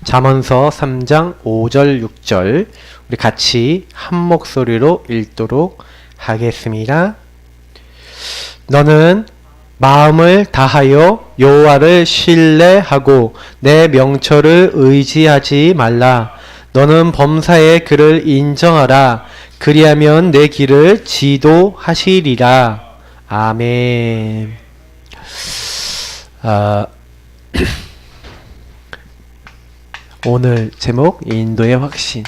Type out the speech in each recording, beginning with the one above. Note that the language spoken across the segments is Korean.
잠언서 3장 5절 6절 우리 같이 한 목소리로 읽도록 하겠습니다. 너는 마음을 다하여 여호와를 신뢰하고 내 명철을 의지하지 말라. 너는 범사의 그를 인정하라. 그리하면 내 길을 지도하시리라. 아멘. 오늘 제목 인도의 확신.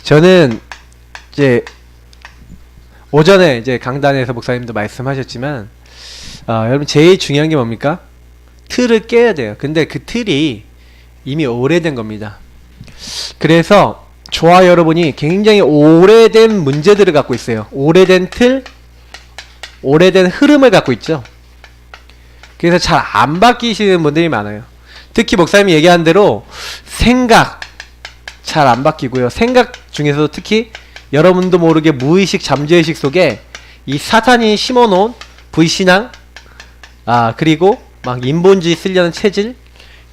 저는 이제 오전에 이제 강단에서 목사님도 말씀하셨지만 여러분 제일 중요한 게 뭡니까? 틀을 깨야 돼요. 근데 그 틀이 이미 오래된 겁니다. 그래서 저와 여러분이 굉장히 오래된 문제들을 갖고 있어요. 오래된 틀, 오래된 흐름을 갖고 있죠. 그래서 잘 안 바뀌시는 분들이 많아요. 특히 목사님이 얘기한 대로 생각 잘 안 바뀌고요. 생각 중에서도 특히 여러분도 모르게 무의식 잠재의식 속에 이 사탄이 심어놓은 불신앙, 그리고 막 인본주의 쓰려는 체질,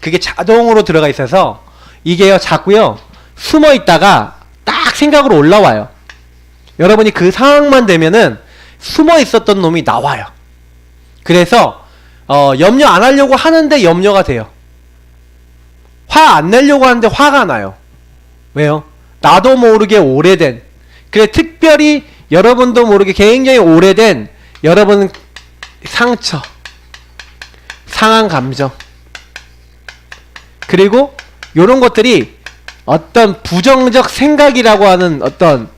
그게 자동으로 들어가 있어서 이게요 자꾸요 숨어 있다가 딱 생각으로 올라와요. 여러분이 그 상황만 되면은 숨어 있었던 놈이 나와요. 그래서 염려 안 하려고 하는데 염려가 돼요. 화 안 내려고 하는데 화가 나요. 왜요? 나도 모르게 오래된, 그래 특별히 여러분도 모르게 굉장히 오래된 여러분 상처, 상한 감정, 그리고 요런 것들이 어떤 부정적 생각이라고 하는 어떤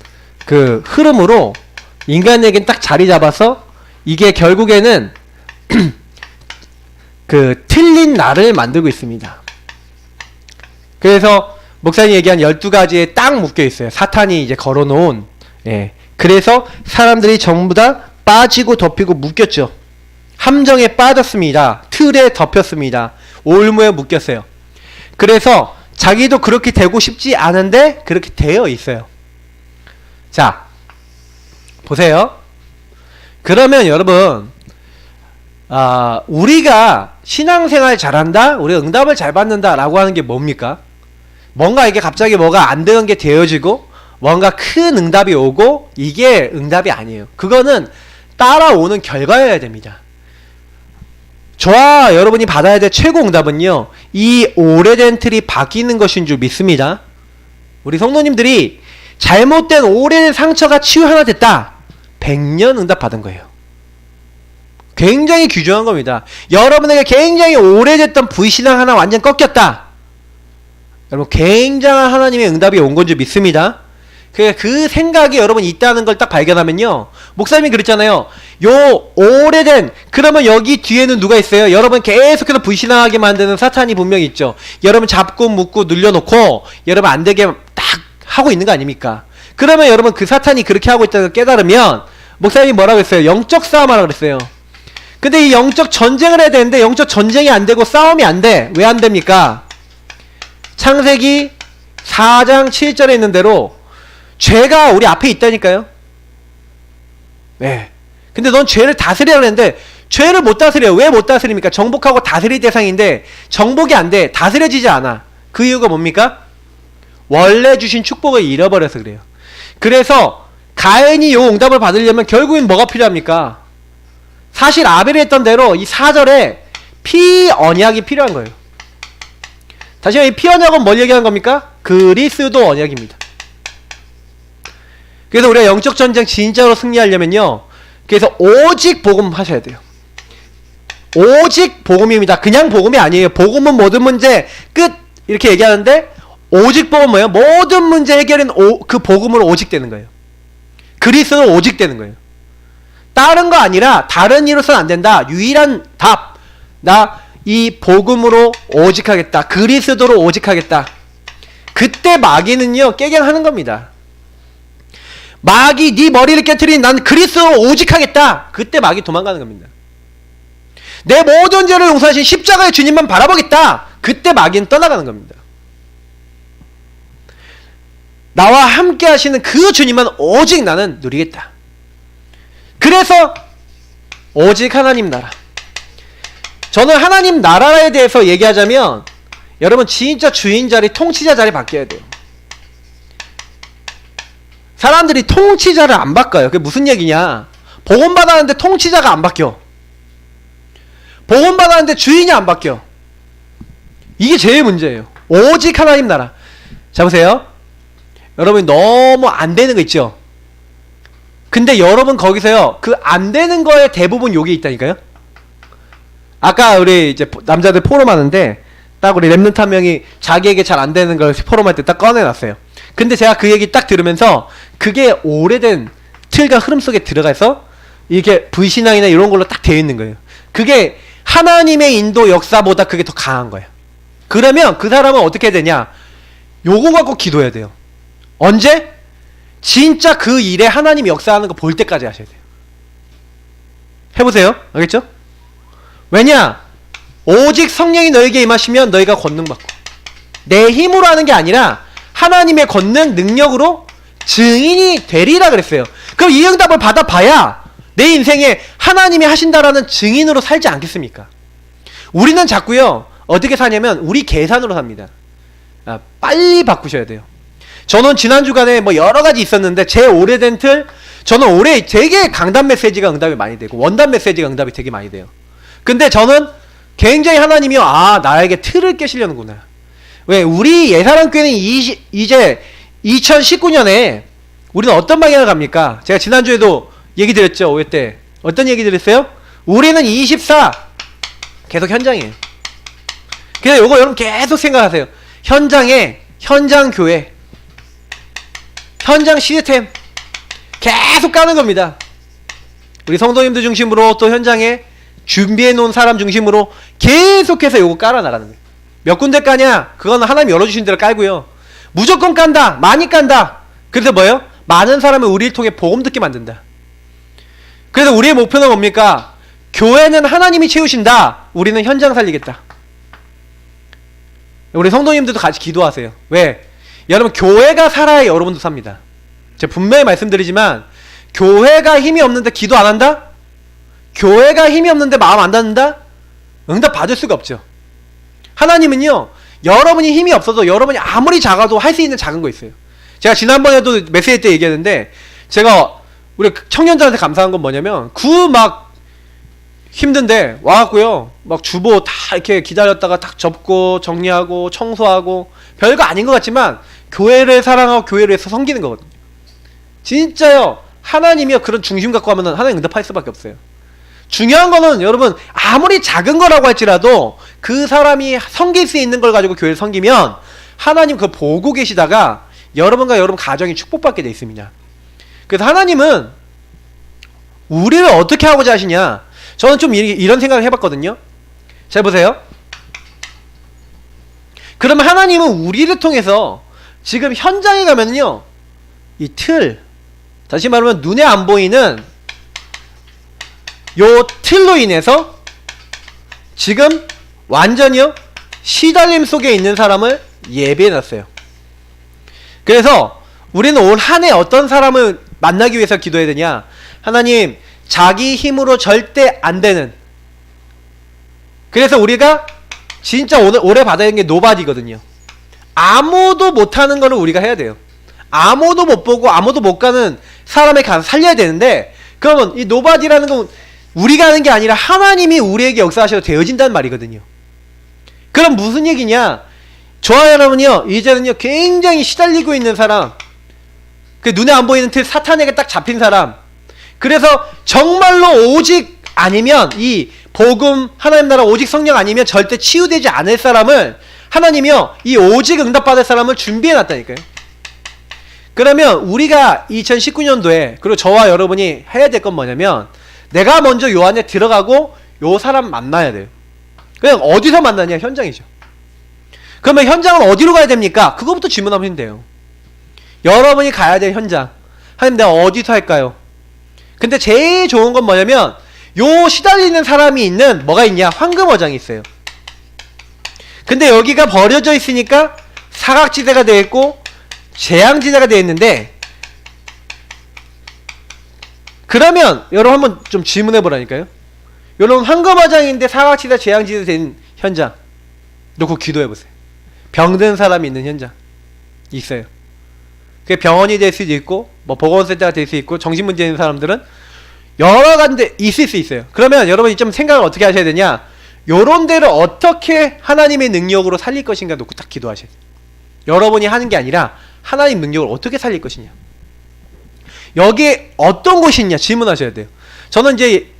그 흐름으로 인간에겐 딱 자리 잡아서 이게 결국에는 그 틀린 나를 만들고 있습니다. 그래서 목사님이 얘기한 12가지에 딱 묶여 있어요. 사탄이 이제 걸어놓은. 그래서 사람들이 전부 다 빠지고 덮이고 묶였죠. 함정에 빠졌습니다. 틀에 덮였습니다. 올무에 묶였어요. 그래서 자기도 그렇게 되고 싶지 않은데 그렇게 되어 있어요. 자, 보세요. 그러면 여러분, 우리가 신앙생활 잘한다, 우리가 응답을 잘 받는다 라고 하는 게 뭡니까? 뭔가 이게 갑자기 뭐가 안 되는 게 되어지고 뭔가 큰 응답이 오고, 이게 응답이 아니에요. 그거는 따라오는 결과여야 됩니다. 저와 여러분이 받아야 될 최고 응답은요, 이 오래된 틀이 바뀌는 것인 줄 믿습니다. 우리 성도님들이 잘못된 오래된 상처가 치유 하나 됐다, 100년 응답 받은 거예요. 굉장히 귀중한 겁니다. 여러분에게 굉장히 오래됐던 불신앙 하나 완전 꺾였다, 여러분 굉장한 하나님의 응답이 온 건 줄 믿습니다. 그 생각이 여러분 있다는 걸 딱 발견하면요, 목사님이 그랬잖아요. 요 오래된, 그러면 여기 뒤에는 누가 있어요? 여러분 계속해서 불신앙하게 만드는 사탄이 분명히 있죠. 여러분 잡고 묶고 눌려놓고 여러분 안 되게 딱 하고 있는 거 아닙니까? 그러면 여러분 그 사탄이 그렇게 하고 있다는 걸 깨달으면, 목사님이 뭐라고 했어요? 영적 싸움 하라고 그랬어요. 근데 이 영적 전쟁을 해야 되는데 영적 전쟁이 안 되고 싸움이 안 돼. 왜 안 됩니까? 창세기 4장 7절에 있는 대로 죄가 우리 앞에 있다니까요. 네. 근데 넌 죄를 다스리라고 했는데 죄를 못 다스려요. 왜 못 다스립니까? 정복하고 다스릴 대상인데 정복이 안 돼. 다스려지지 않아. 그 이유가 뭡니까? 원래 주신 축복을 잃어버려서 그래요. 그래서 가인이 요 응답을 받으려면 결국엔 뭐가 필요합니까? 사실 아벨이 했던 대로 이 4절에 피 언약이 필요한 거예요. 다시 이 피 언약은 뭘 얘기하는 겁니까? 그리스도 언약입니다. 그래서 우리가 영적 전쟁 진짜로 승리하려면요, 그래서 오직 복음 하셔야 돼요. 오직 복음입니다. 그냥 복음이 아니에요. 복음은 모든 문제 끝, 이렇게 얘기하는데 오직 복음은 뭐예요? 모든 문제 해결은 그 복음으로 오직 되는 거예요. 그리스도로 오직 되는 거예요. 다른 거 아니라 다른 이로서는 안 된다. 유일한 답, 나 이 복음으로 오직하겠다, 그리스도로 오직하겠다. 그때 마귀는요 깨갱하는 겁니다. 마귀 네 머리를 깨트린 난 그리스도로 오직하겠다. 그때 마귀 도망가는 겁니다. 내 모든 죄를 용서하신 십자가의 주님만 바라보겠다. 그때 마귀는 떠나가는 겁니다. 나와 함께 하시는 그 주님만 오직 나는 누리겠다. 그래서 오직 하나님 나라, 저는 하나님 나라에 대해서 얘기하자면 여러분 진짜 주인 자리, 통치자 자리 바뀌어야 돼요. 사람들이 통치자를 안 바꿔요. 그게 무슨 얘기냐? 복음 받았는데 통치자가 안 바뀌어. 복음 받았는데 주인이 안 바뀌어. 이게 제일 문제예요. 오직 하나님 나라. 자 보세요. 여러분이 너무 안 되는 거 있죠? 근데 여러분 거기서요, 그 안 되는 거에 대부분 욕이 있다니까요? 아까 우리 이제 남자들 포럼 하는데, 딱 우리 랩런트 한 명이 자기에게 잘 안 되는 걸 포럼 할 때 딱 꺼내놨어요. 근데 제가 그 얘기 딱 들으면서, 그게 오래된 틀과 흐름 속에 들어가서, 이게 불신앙이나 이런 걸로 딱 되어 있는 거예요. 그게 하나님의 인도 역사보다 그게 더 강한 거예요. 그러면 그 사람은 어떻게 해야 되냐? 요거 갖고 기도해야 돼요. 언제? 진짜 그 일에 하나님이 역사하는 거 볼 때까지 하셔야 돼요. 해보세요. 알겠죠? 왜냐? 오직 성령이 너에게 임하시면 너희가 권능받고, 내 힘으로 하는 게 아니라 하나님의 권능, 능력으로 증인이 되리라 그랬어요. 그럼 이 응답을 받아봐야 내 인생에 하나님이 하신다라는 증인으로 살지 않겠습니까? 우리는 자꾸요, 어떻게 사냐면 우리 계산으로 삽니다. 빨리 바꾸셔야 돼요. 저는 지난 주간에 뭐 여러 가지 있었는데, 제 오래된 틀, 저는 올해 되게 강단 메시지가 응답이 많이 되고 원단 메시지가 응답이 되게 많이 돼요. 근데 저는 굉장히 하나님이요, 나에게 틀을 깨시려는구나. 왜? 우리 예사랑교회는 이제 2019년에 우리는 어떤 방향을 갑니까? 제가 지난주에도 얘기 드렸죠, 5회 때. 어떤 얘기 드렸어요? 우리는 24 계속 현장이에요. 그래서 요거 여러분 계속 생각하세요. 현장 교회, 현장 시스템 계속 까는 겁니다. 우리 성도님들 중심으로, 또 현장에 준비해 놓은 사람 중심으로 계속해서 요거 깔아 나가는 거예요. 몇 군데 까냐? 그건 하나님 열어주신 대로 깔고요. 무조건 깐다, 많이 깐다. 그래서 뭐예요? 많은 사람을 우리를 통해 복음 듣게 만든다. 그래서 우리의 목표는 뭡니까? 교회는 하나님이 채우신다, 우리는 현장 살리겠다. 우리 성도님들도 같이 기도하세요. 왜? 여러분, 교회가 살아야 여러분도 삽니다. 제가 분명히 말씀드리지만, 교회가 힘이 없는데 기도 안 한다? 교회가 힘이 없는데 마음 안 닫는다? 응답 받을 수가 없죠. 하나님은요, 여러분이 힘이 없어도, 여러분이 아무리 작아도 할 수 있는 작은 거 있어요. 제가 지난번에도 메시지 때 얘기했는데, 제가 우리 청년들한테 감사한 건 뭐냐면, 막 힘든데 와갖고요, 막 주보 다 이렇게 기다렸다가 딱 접고 정리하고 청소하고, 별거 아닌 것 같지만 교회를 사랑하고 교회를 위해서 섬기는 거거든요. 진짜요, 하나님이요, 그런 중심 갖고 하면은 하나님 응답할 수밖에 없어요. 중요한 거는 여러분, 아무리 작은 거라고 할지라도 그 사람이 섬길 수 있는 걸 가지고 교회를 섬기면 하나님 그걸 보고 계시다가 여러분과 여러분 가정이 축복받게 돼 있습니다. 그래서 하나님은 우리를 어떻게 하고자 하시냐, 저는 좀 이런 생각을 해봤거든요. 잘 보세요. 그러면 하나님은 우리를 통해서 지금 현장에 가면요, 이 틀, 다시 말하면 눈에 안 보이는 요 틀로 인해서 지금 완전히요, 시달림 속에 있는 사람을 예배해놨어요. 그래서 우리는 올 한 해 어떤 사람을 만나기 위해서 기도해야 되냐? 하나님, 자기 힘으로 절대 안 되는, 그래서 우리가 진짜 올해 받아야 하는 게 노바디거든요. 아무도 못하는 거를 우리가 해야 돼요. 아무도 못 보고 아무도 못 가는 사람에 가서 살려야 되는데, 그러면 이 노바디라는 건 우리가 하는 게 아니라 하나님이 우리에게 역사하셔도 되어진다는 말이거든요. 그럼 무슨 얘기냐? 저와 여러분이요, 이제는요, 굉장히 시달리고 있는 사람, 그 눈에 안 보이는 틀, 사탄에게 딱 잡힌 사람, 그래서 정말로 오직 아니면, 이 복음, 하나님 나라 오직 성령 아니면 절대 치유되지 않을 사람을 하나님이요, 이 오직 응답받을 사람을 준비해 놨다니까요. 그러면 우리가 2019년도에, 그리고 저와 여러분이 해야 될 건 뭐냐면, 내가 먼저 요 안에 들어가고 요 사람 만나야 돼요. 그냥 어디서 만나냐? 현장이죠. 그러면 현장은 어디로 가야 됩니까? 그거부터 질문하면 돼요. 여러분이 가야 될 현장, 하나님 내가 어디서 할까요? 근데 제일 좋은 건 뭐냐면, 요 시달리는 사람이 있는 뭐가 있냐? 황금어장이 있어요. 근데 여기가 버려져 있으니까 사각지대가 되어 있고 재앙지대가 되어 있는데, 그러면 여러분 한번 좀 질문해 보라니까요. 요런 황금화장인데 사각지대 재앙지대 된 현장 놓고 기도해보세요. 병든 사람이 있는 현장 있어요. 그게 병원이 될 수도 있고 뭐 보건센터가 될 수 있고 정신문제 있는 사람들은 여러 가지 있을 수 있어요. 그러면 여러분이 좀 생각을 어떻게 하셔야 되냐, 요런 데를 어떻게 하나님의 능력으로 살릴 것인가 놓고 딱 기도하셔야 돼요. 여러분이 하는 게 아니라 하나님 능력을 어떻게 살릴 것이냐, 여기에 어떤 곳이 있냐 질문하셔야 돼요. 저는 이제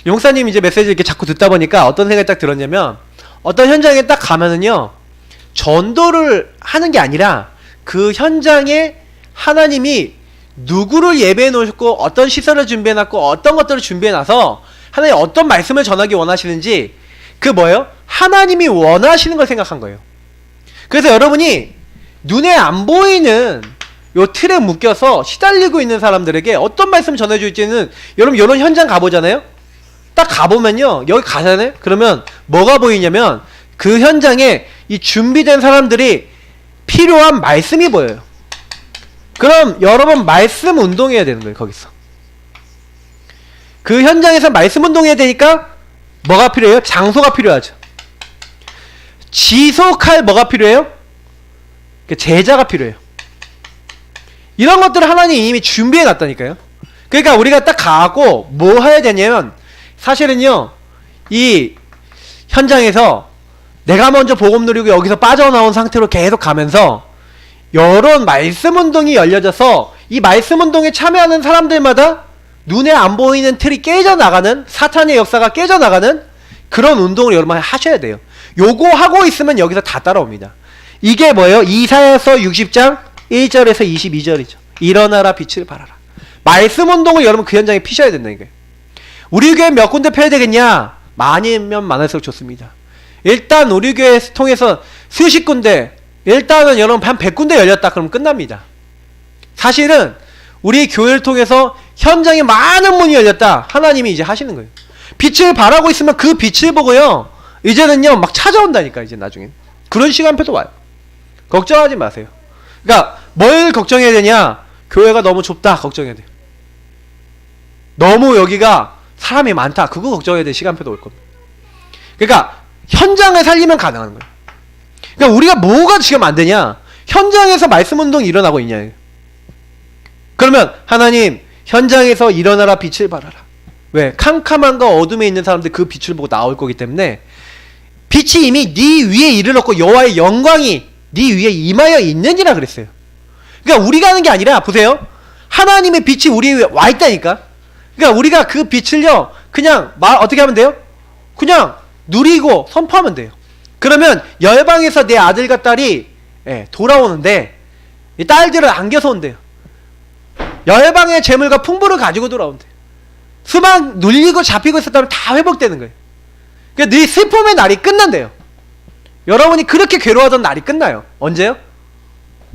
용사님 이제 메시지 이렇게 자꾸 듣다 보니까 어떤 생각이 딱 들었냐면, 어떤 현장에 딱 가면은요, 전도를 하는 게 아니라 그 현장에 하나님이 누구를 예배해 놓으셨고 어떤 시설을 준비해 놨고 어떤 것들을 준비해 놔서 하나님 어떤 말씀을 전하기 원하시는지, 그 뭐예요? 하나님이 원하시는 걸 생각한 거예요. 그래서 여러분이 눈에 안 보이는 요 틀에 묶여서 시달리고 있는 사람들에게 어떤 말씀 전해줄지는, 여러분 이런 현장 가보잖아요? 딱 가보면요, 여기 가잖아요? 그러면 뭐가 보이냐면 그 현장에 이 준비된 사람들이 필요한 말씀이 보여요. 그럼 여러분 말씀 운동해야 되는 거예요. 거기서 그 현장에서 말씀 운동해야 되니까 뭐가 필요해요? 장소가 필요하죠. 지속할 뭐가 필요해요? 제자가 필요해요. 이런 것들을 하나님 이미 준비해 놨다니까요. 그러니까 우리가 딱 가고 뭐 해야 되냐면, 사실은요, 이 현장에서 내가 먼저 복음 누리고 여기서 빠져나온 상태로 계속 가면서 여론 말씀 운동이 열려져서 이 말씀 운동에 참여하는 사람들마다 눈에 안 보이는 틀이 깨져나가는, 사탄의 역사가 깨져나가는 그런 운동을 여러분 하셔야 돼요. 요거 하고 있으면 여기서 다 따라옵니다. 이게 뭐예요? 이사야서 60장 1절에서 22절이죠. 일어나라 빛을 발하라. 말씀 운동을 여러분 그 현장에 피셔야 된다니까요. 우리 교회 몇 군데 펴야 되겠냐? 많으면 많을수록 좋습니다. 일단 우리 교회 통해서 수십 군데, 일단은 여러분 한 100군데 열렸다 그러면 끝납니다. 사실은 우리 교회를 통해서 현장에 많은 문이 열렸다, 하나님이 이제 하시는 거예요. 빛을 발하고 있으면 그 빛을 보고요, 이제는요 막 찾아온다니까. 이제 나중에 그런 시간표도 와요. 걱정하지 마세요. 그러니까 뭘 걱정해야 되냐? 교회가 너무 좁다 걱정해야 돼요. 너무 여기가 사람이 많다, 그거 걱정해야 될 시간표도 올 겁니다. 그러니까 현장을 살리면 가능한 거예요. 그러니까 우리가 뭐가 지금 안 되냐? 현장에서 말씀 운동이 일어나고 있냐. 그러면 하나님, 현장에서 일어나라 빛을 발하라. 왜? 캄캄함과 어둠에 있는 사람들 그 빛을 보고 나올 거기 때문에, 빛이 이미 네 위에 이르렀고 여호와의 영광이 네 위에 임하여 있느니라 그랬어요. 그러니까 우리가 하는 게 아니라, 보세요, 하나님의 빛이 우리 위에 와 있다니까. 그러니까 우리가 그 빛을요 그냥 어떻게 하면 돼요? 그냥 누리고 선포하면 돼요. 그러면 열방에서 내 아들과 딸이 돌아오는데, 이 딸들을 안겨서 온대요. 열방의 재물과 풍부를 가지고 돌아온대요. 수만 눌리고 잡히고 있었다면 다 회복되는 거예요. 그러니까 네 슬픔의 날이 끝난대요. 여러분이 그렇게 괴로워하던 날이 끝나요. 언제요?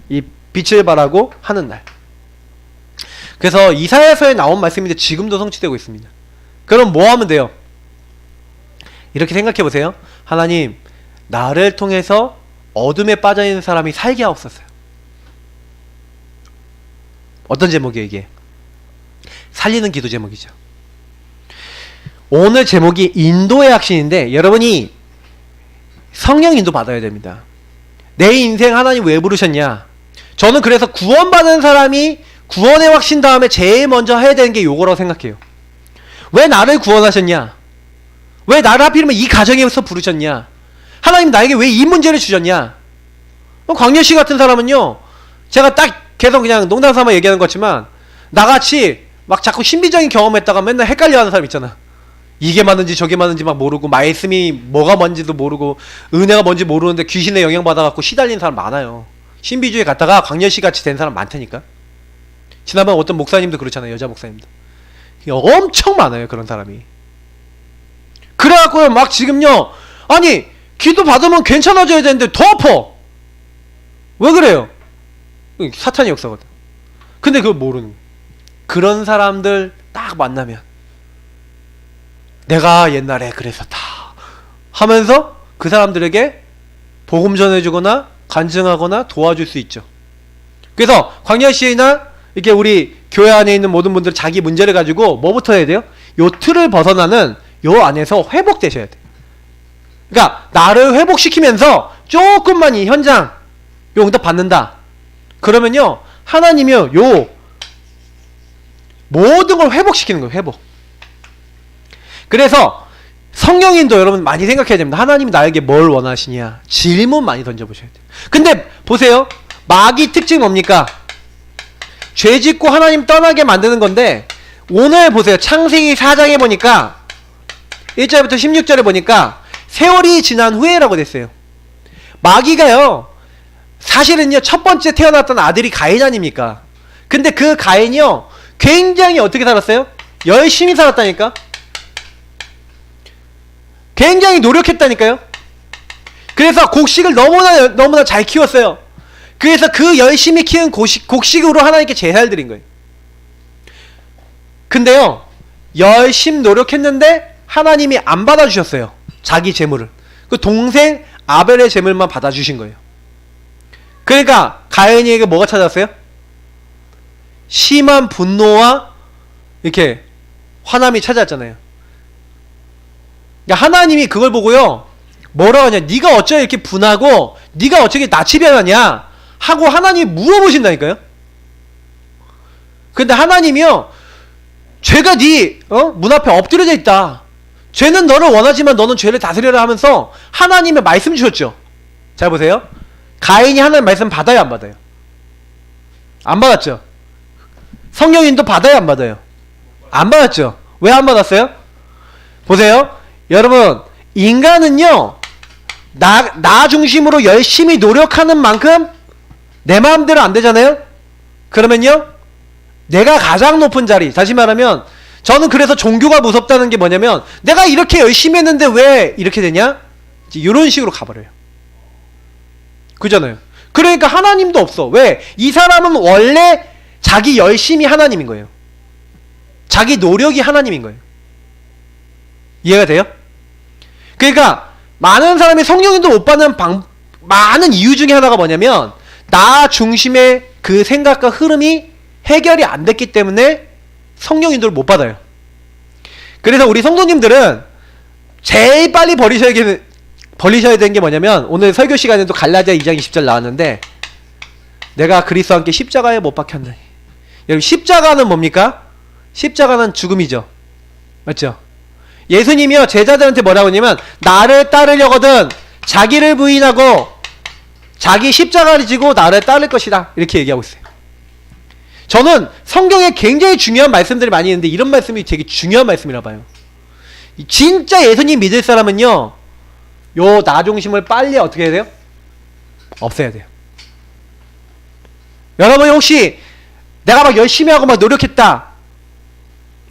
이 빛을 발하고 하는 날. 그래서 이사야서에 나온 말씀인데 지금도 성취되고 있습니다. 그럼 뭐 하면 돼요? 이렇게 생각해 보세요. 하나님, 나를 통해서 어둠에 빠져있는 사람이 살게 하옵소서. 어떤 제목이에요 이게? 살리는 기도 제목이죠. 오늘 제목이 인도의 확신인데, 여러분이 성령 인도 받아야 됩니다. 내 인생 하나님 왜 부르셨냐? 저는 그래서 구원받은 사람이 구원의 확신 다음에 제일 먼저 해야 되는 게 요거라고 생각해요. 왜 나를 구원하셨냐? 왜 나를 하필이면 이 가정에서 부르셨냐? 하나님 나에게 왜 이 문제를 주셨냐? 광렬씨 같은 사람은요, 제가 딱 계속 그냥 농담 삼아 얘기하는 거지만, 나같이 막 자꾸 신비적인 경험했다가 맨날 헷갈려하는 사람 있잖아. 이게 맞는지 저게 맞는지 막 모르고, 말씀이 뭐가 뭔지도 모르고, 은혜가 뭔지 모르는데 귀신에 영향받아갖고 시달리는 사람 많아요. 신비주의 갔다가 광렬씨 같이 된 사람 많다니까. 지난번 어떤 목사님도 그렇잖아요. 여자 목사님도 엄청 많아요, 그런 사람이. 그래갖고요 막 지금요, 아니 기도 받으면 괜찮아져야 되는데 더 아파. 왜 그래요? 사탄의 역사거든. 근데 그걸 모르는 거예요. 그런 사람들 딱 만나면 내가 옛날에 그랬었다 하면서 그 사람들에게 복음 전해주거나 간증하거나 도와줄 수 있죠. 그래서 광야시나 이렇게 우리 교회 안에 있는 모든 분들 자기 문제를 가지고 뭐부터 해야 돼요? 요 틀을 벗어나는 요 안에서 회복되셔야 돼. 그러니까 나를 회복시키면서 조금만 이 현장 요 응답 받는다. 그러면요 하나님이요 요 모든 걸 회복시키는 거예요. 회복. 그래서 성령인도 여러분 많이 생각해야 됩니다. 하나님이 나에게 뭘 원하시냐 질문 많이 던져보셔야 돼요. 근데 보세요, 마귀 특징이 뭡니까? 죄짓고 하나님 떠나게 만드는 건데, 오늘 보세요, 창세기 4장에 보니까 1절부터 16절에 보니까 세월이 지난 후에라고 됐어요. 마귀가요 사실은요 첫 번째 태어났던 아들이 가인 아닙니까? 근데 그 가인이요 굉장히 어떻게 살았어요? 열심히 살았다니까? 굉장히 노력했다니까요? 그래서 곡식을 너무나 잘 키웠어요. 그래서 그 열심히 키운 곡식으로 하나님께 제사를 드린 거예요. 근데요 열심히 노력했는데 하나님이 안 받아주셨어요. 자기 재물을. 그 동생 아벨의 재물만 받아주신 거예요. 그러니까 가인에게 뭐가 찾아왔어요? 심한 분노와 이렇게 화남이 찾아왔잖아요. 그러니까 하나님이 그걸 보고요 뭐라고 하냐, 네가 어쩌 이렇게 분하고 네가 어쩌게 낯이 변하냐 하고 하나님이 물어보신다니까요. 근데 하나님이요 죄가 네 문 앞에 엎드려져 있다, 죄는 너를 원하지만 너는 죄를 다스려라 하면서 하나님의 말씀 주셨죠. 잘 보세요, 가인이 하나님 말씀 받아요 안 받아요? 안 받았죠. 성령님도 받아요 안 받아요? 안 받았죠. 왜 안 받았어요? 보세요 여러분, 인간은요 나 중심으로 열심히 노력하는 만큼 내 마음대로 안 되잖아요. 그러면요 내가 가장 높은 자리, 다시 말하면 저는 그래서 종교가 무섭다는 게 뭐냐면, 내가 이렇게 열심히 했는데 왜 이렇게 되냐, 이런 식으로 가버려요. 그잖아요. 그러니까 하나님도 없어. 왜? 이 사람은 원래 자기 열심히 하나님인 거예요. 자기 노력이 하나님인 거예요. 이해가 돼요? 그러니까 많은 사람이 성령님도 못 받는 많은 이유 중에 하나가 뭐냐면, 나 중심의 그 생각과 흐름이 해결이 안 됐기 때문에 성령님들을 못 받아요. 그래서 우리 성도님들은 제일 빨리 버리셔야 되는 게 뭐냐면, 오늘 설교 시간에도 갈라디아 2장 20절 나왔는데, 내가 그리스도와 함께 십자가에 못 박혔나니. 여러분 십자가는 뭡니까? 십자가는 죽음이죠. 맞죠? 예수님이요 제자들한테 뭐라고 하냐면, 나를 따르려거든 자기를 부인하고 자기 십자가를 지고 나를 따를 것이다, 이렇게 얘기하고 있어요. 저는 성경에 굉장히 중요한 말씀들이 많이 있는데 이런 말씀이 되게 중요한 말씀이라 봐요. 진짜 예수님 믿을 사람은요 요 나 중심을 빨리 어떻게 해야 돼요? 없애야 돼요. 여러분 혹시 내가 막 열심히 하고 막 노력했다,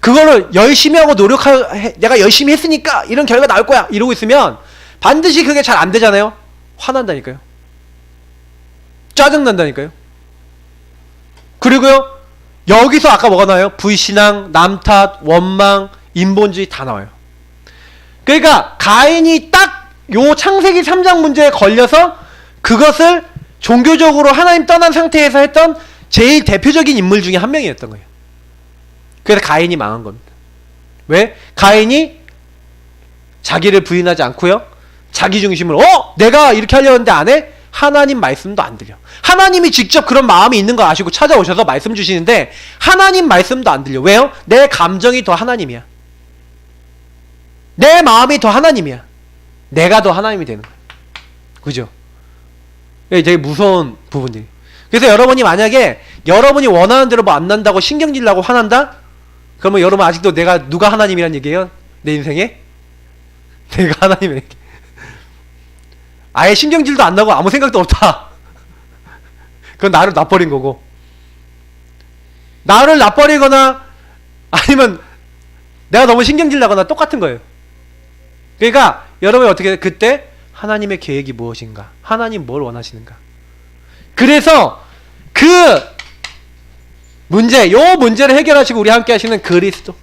그거를 열심히 하고 내가 열심히 했으니까 이런 결과 나올 거야 이러고 있으면 반드시 그게 잘 안 되잖아요. 화난다니까요. 짜증난다니까요. 그리고요 여기서 아까 뭐가 나와요? 불신앙, 남탓, 원망, 인본주의 다 나와요. 그러니까 가인이 딱 요 창세기 3장 문제에 걸려서 그것을 종교적으로 하나님 떠난 상태에서 했던 제일 대표적인 인물 중에 한 명이었던 거예요. 그래서 가인이 망한 겁니다. 왜? 가인이 자기를 부인하지 않고요 자기 중심으로 내가 이렇게 하려고 했는데 안 해? 하나님 말씀도 안 들려. 하나님이 직접 그런 마음이 있는 거 아시고 찾아오셔서 말씀 주시는데 하나님 말씀도 안 들려. 왜요? 내 감정이 더 하나님이야. 내 마음이 더 하나님이야. 내가 더 하나님이 되는 거야. 그죠? 이게 되게 무서운 부분들이. 그래서 여러분이 만약에 여러분이 원하는 대로 뭐 안 난다고 신경질 나고 화난다? 그러면 여러분 아직도 누가 하나님이란 얘기예요? 내 인생에? 내가 하나님이란 얘기. 아예 신경질도 안 나고 아무 생각도 없다. 그건 나를 놔버린 거고, 나를 놔버리거나 아니면 내가 너무 신경질 나거나 똑같은 거예요. 그러니까 여러분이 어떻게 그때 하나님의 계획이 무엇인가, 하나님 뭘 원하시는가. 그래서 그 요 문제를 해결하시고 우리 함께 하시는 그리스도,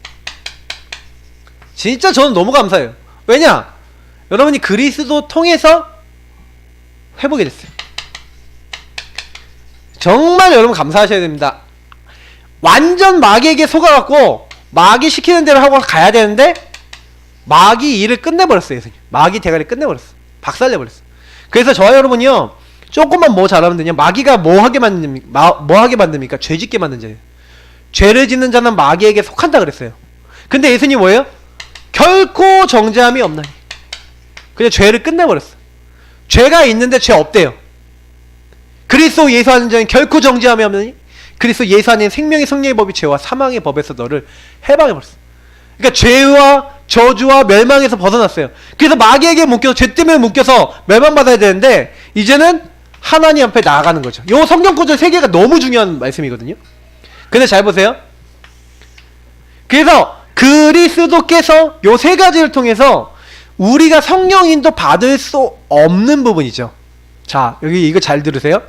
진짜 저는 너무 감사해요. 왜냐? 여러분이 그리스도 통해서 회복이 됐어요. 정말 여러분 감사하셔야 됩니다. 완전 마귀에게 속아갖고 마귀 시키는 대로 하고 가야 되는데 마귀 일을 끝내버렸어요. 예수님. 마귀 대가리 끝내버렸어. 박살내버렸어. 그래서 저와 여러분이요, 조금만 뭐 잘하면 되냐. 마귀가 뭐 하게 만듭니까? 죄 짓게 만든 자예요. 죄를 짓는 자는 마귀에게 속한다 그랬어요. 근데 예수님 뭐예요? 결코 정죄함이 없나니. 그냥 죄를 끝내버렸어. 죄가 있는데 죄 없대요. 그리스도 예수 하는 자는 결코 정죄함이 없나니. 그리스도 예수 안에 생명의 성령의 법이 죄와 사망의 법에서 너를 해방해버렸어. 그러니까 죄와 저주와 멸망에서 벗어났어요. 그래서 마귀에게 묶여서, 죄 때문에 묶여서 멸망받아야 되는데 이제는 하나님 앞에 나아가는 거죠. 요 성경 구절 3개가 너무 중요한 말씀이거든요. 근데 잘 보세요. 그래서 그리스도께서 요 3가지를 통해서 우리가 성령 인도 받을 수 없는 부분이죠. 자, 여기 이거 잘 들으세요.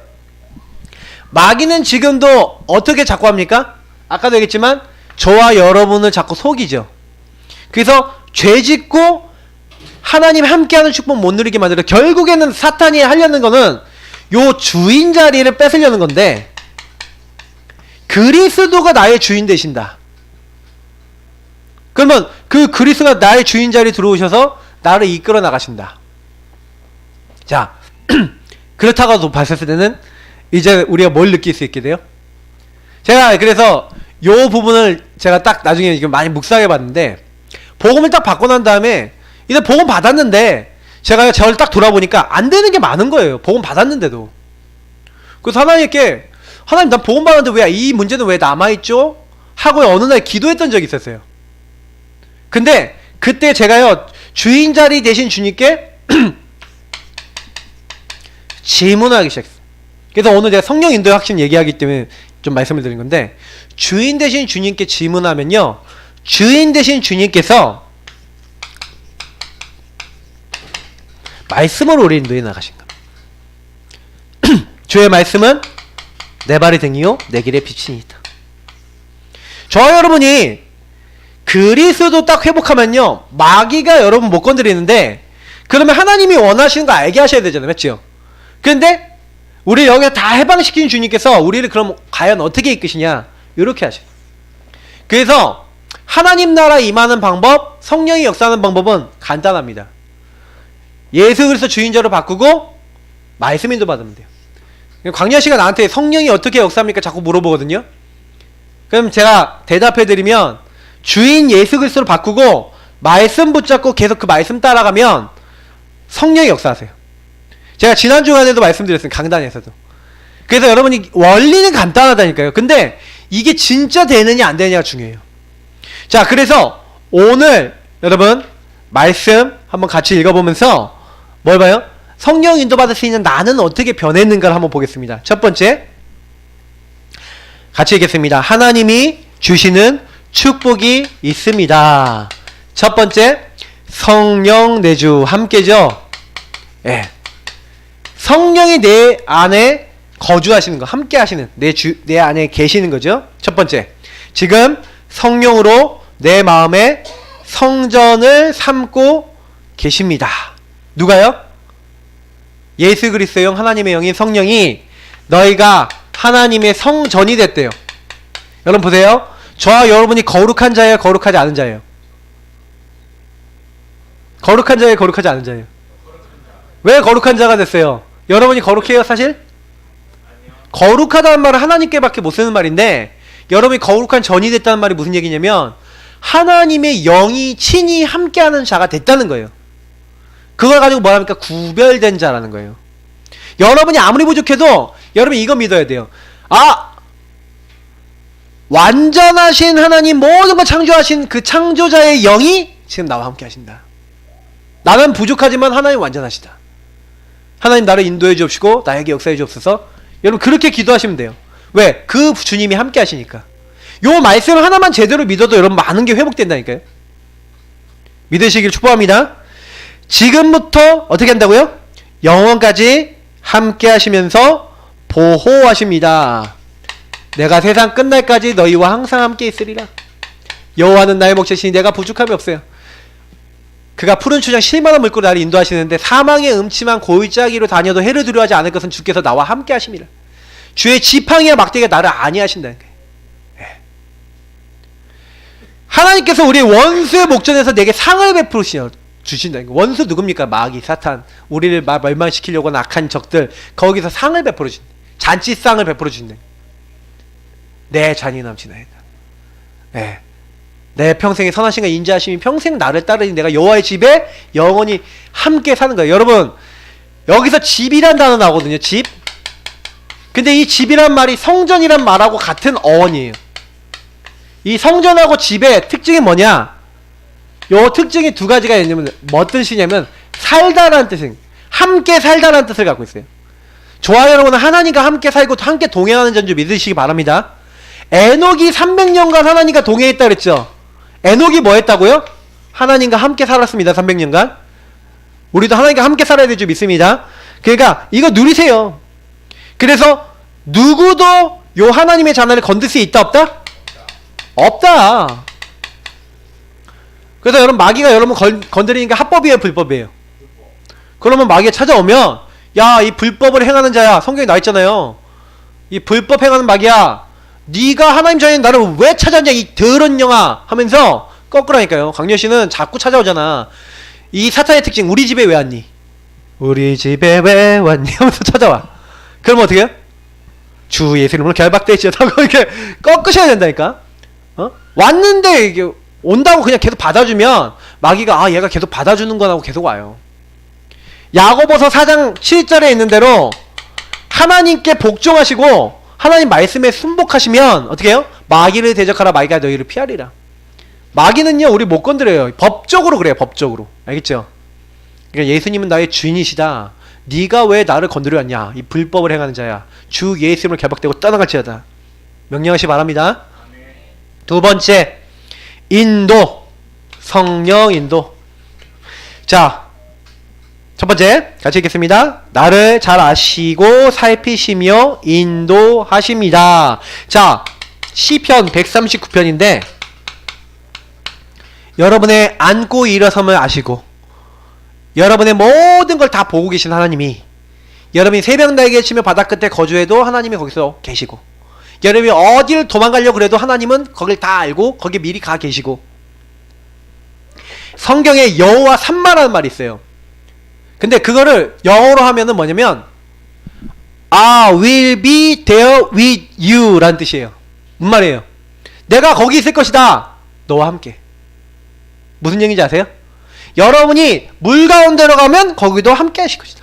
마귀는 지금도 어떻게 자꾸 합니까? 아까도 얘기했지만 저와 여러분을 자꾸 속이죠. 그래서 죄 짓고 하나님 함께하는 축복 못 누리게 만들어. 결국에는 사탄이 하려는 거는 요 주인 자리를 뺏으려는 건데, 그리스도가 나의 주인 되신다. 그러면 그 그리스도가 나의 주인 자리에 들어오셔서 나를 이끌어 나가신다. 자, 그렇다고 봤을 때는 이제 우리가 뭘 느낄 수 있게 돼요? 제가 그래서 요 부분을 제가 딱 나중에 이거 많이 묵상해 봤는데, 복음을 딱 받고 난 다음에 이제 복음 받았는데 제가 저를 딱 돌아보니까 안 되는 게 많은 거예요. 복음 받았는데도. 그래서 하나님께, 하나님 난 복음 받았는데 왜 이 문제는 왜 남아있죠? 하고 어느 날 기도했던 적이 있었어요. 근데 그때 제가요, 주인 자리 대신 주님께 질문하기 시작했어요. 그래서 오늘 제가 성령 인도의 확신 얘기하기 때문에 좀 말씀을 드린 건데, 주인 대신 주님께 질문하면요, 주인 대신 주님께서 말씀으로 우리 인도해 나가신 겁니다. 주의 말씀은 내 발의 등이요 내 길의 빛이니이다. 저와 여러분이 그리스도 딱 회복하면요, 마귀가 여러분 못 건드리는데, 그러면 하나님이 원하시는 거 알게 하셔야 되잖아요. 맞죠? 그런데 우리 여기서 다 해방시킨 주님께서 우리를 그럼 과연 어떻게 이끄시냐, 이렇게 하셔요. 그래서 하나님 나라 임하는 방법, 성령이 역사하는 방법은 간단합니다. 예수 그리스도 주인자로 바꾸고 말씀 인도 받으면 돼요. 광야씨가 나한테 성령이 어떻게 역사합니까? 자꾸 물어보거든요. 그럼 제가 대답해드리면, 주인 예수 그리스도로 바꾸고 말씀 붙잡고 계속 그 말씀 따라가면 성령이 역사하세요. 제가 지난 주간에도 말씀드렸어요. 강단에서도. 그래서 여러분이 원리는 간단하다니까요. 근데 이게 진짜 되느냐 안 되느냐가 중요해요. 자, 그래서 오늘 여러분 말씀 한번 같이 읽어보면서 뭘 봐요? 성령 인도받을 수 있는 나는 어떻게 변했는가를 한번 보겠습니다. 첫 번째, 같이 읽겠습니다. 하나님이 주시는 축복이 있습니다. 첫 번째, 성령 내주 함께죠. 예. 성령이 내 안에 거주하시는 거, 함께 하시는, 내 안에 계시는 거죠. 첫 번째, 지금 성령으로 내 마음에 성전을 삼고 계십니다. 누가요? 예수 그리스도의 영, 하나님의 영인 성령이 너희가 하나님의 성전이 됐대요. 여러분 보세요. 저와 여러분이 거룩한 자예요, 거룩하지 않은 자예요? 거룩한 자예요, 거룩하지 않은 자예요? 왜 거룩한 자가 됐어요? 여러분이 거룩해요, 사실? 거룩하다는 말은 하나님께밖에 못 쓰는 말인데, 여러분이 거룩한 전이 됐다는 말이 무슨 얘기냐면, 하나님의 영이 친히 함께하는 자가 됐다는 거예요. 그걸 가지고 뭐랍니까? 구별된 자라는 거예요. 여러분이 아무리 부족해도 여러분이 이거 믿어야 돼요. 아! 완전하신 하나님, 모든 걸 창조하신 그 창조자의 영이 지금 나와 함께 하신다. 나는 부족하지만 하나님 완전하시다. 하나님 나를 인도해 주옵시고 나에게 역사해 주옵소서. 여러분 그렇게 기도하시면 돼요. 왜? 그 주님이 함께 하시니까. 요 말씀 하나만 제대로 믿어도 여러분 많은 게 회복된다니까요. 믿으시길 축복합니다. 지금부터 어떻게 한다고요? 영원까지 함께 하시면서 보호하십니다. 내가 세상 끝날까지 너희와 항상 함께 있으리라. 여호와는 나의 목자시니 내가 부족함이 없어요. 그가 푸른 추장 실만한 물고기 나를 인도하시는데 사망의 음침한 고울짜기로 다녀도 해를 두려워하지 않을 것은 주께서 나와 함께 하심이라. 주의 지팡이와 막대기가 나를 안위하신다는 거예요. 하나님께서 우리 원수의 목전에서 내게 상을 베풀어 주신다. 원수 누굽니까? 마귀, 사탄. 우리를 멸망시키려고 하는 악한 적들. 거기서 상을 베풀어 주신다. 잔치상을 베풀어 주신다. 내 잔인함 지나이다. 네. 내 평생의 선하심과 인자하심이 평생 나를 따르니 내가 여호와의 집에 영원히 함께 사는 거예요. 여러분, 여기서 집이란 단어 나오거든요. 집. 근데 이 집이란 말이 성전이란 말하고 같은 어원이에요. 이 성전하고 집의 특징이 뭐냐? 요 특징이 두 가지가 있냐면 뭐 뜻이냐면 살다라는 뜻이에요. 함께 살다라는 뜻을 갖고 있어요. 좋아요, 여러분은 하나님과 함께 살고 함께 동행하는 줄 믿으시기 바랍니다. 에녹이 300년간 하나님과 동행했다 그랬죠. 에녹이 뭐 했다고요? 하나님과 함께 살았습니다. 300년간. 우리도 하나님과 함께 살아야 될 줄 믿습니다. 그러니까 이거 누리세요. 그래서 누구도 요 하나님의 자녀를 건들 수 있다 없다? 없다. 그래서 여러분, 마귀가 여러분 건드리니까 합법이에요, 불법이에요? 그러면 마귀가 찾아오면, 야, 이 불법을 행하는 자야. 성경에 나와 있잖아요. 이 불법 행하는 마귀야, 네가 하나님 자녀인 나를 왜 찾아왔냐 이 더러운 영아 하면서 거꾸라니까요. 강렬씨는 자꾸 찾아오잖아. 이 사탄의 특징, 우리 집에 왜 왔니? 우리 집에 왜 왔니? 하면서 찾아와. 그럼 어떻게 해요? 주 예수 이름으로 결박되시오 하고 이렇게 꺾으셔야 된다니까. 왔는데 이게 온다고 그냥 계속 받아주면 마귀가 아, 얘가 계속 받아주는 거라고 계속 와요. 야고보서 4장 7절에 있는 대로 하나님께 복종하시고 하나님 말씀에 순복하시면 어떻게 해요? 마귀를 대적하라, 마귀가 너희를 피하리라. 마귀는요, 우리 못 건드려요. 법적으로 그래요. 법적으로. 알겠죠? 그러니까 예수님은 나의 주인이시다. 네가 왜 나를 건드려 왔냐? 이 불법을 행하는 자야. 주 예수님을 결박되고 떠나갈지어다. 명령하시 바랍니다. 두 번째, 인도. 성령 인도. 자, 첫 번째 같이 읽겠습니다. 나를 잘 아시고 살피시며 인도하십니다. 자, 시편 139편인데 여러분의 앉고 일어섬을 아시고 여러분의 모든 걸 다 보고 계신 하나님이, 여러분이 새벽 날개 치며 바다 끝에 거주해도 하나님이 거기서 계시고, 여러분이 어디를 도망가려고 그래도 하나님은 거길 다 알고 거기 미리 가 계시고, 성경에 여호와 삼마라는 말이 있어요. 근데 그거를 영어로 하면은 뭐냐면 I will be there with you 라는 뜻이에요. 무슨 말이에요? 내가 거기 있을 것이다. 너와 함께. 무슨 얘기인지 아세요? 여러분이 물 가운데로 가면 거기도 함께 하실 것이다.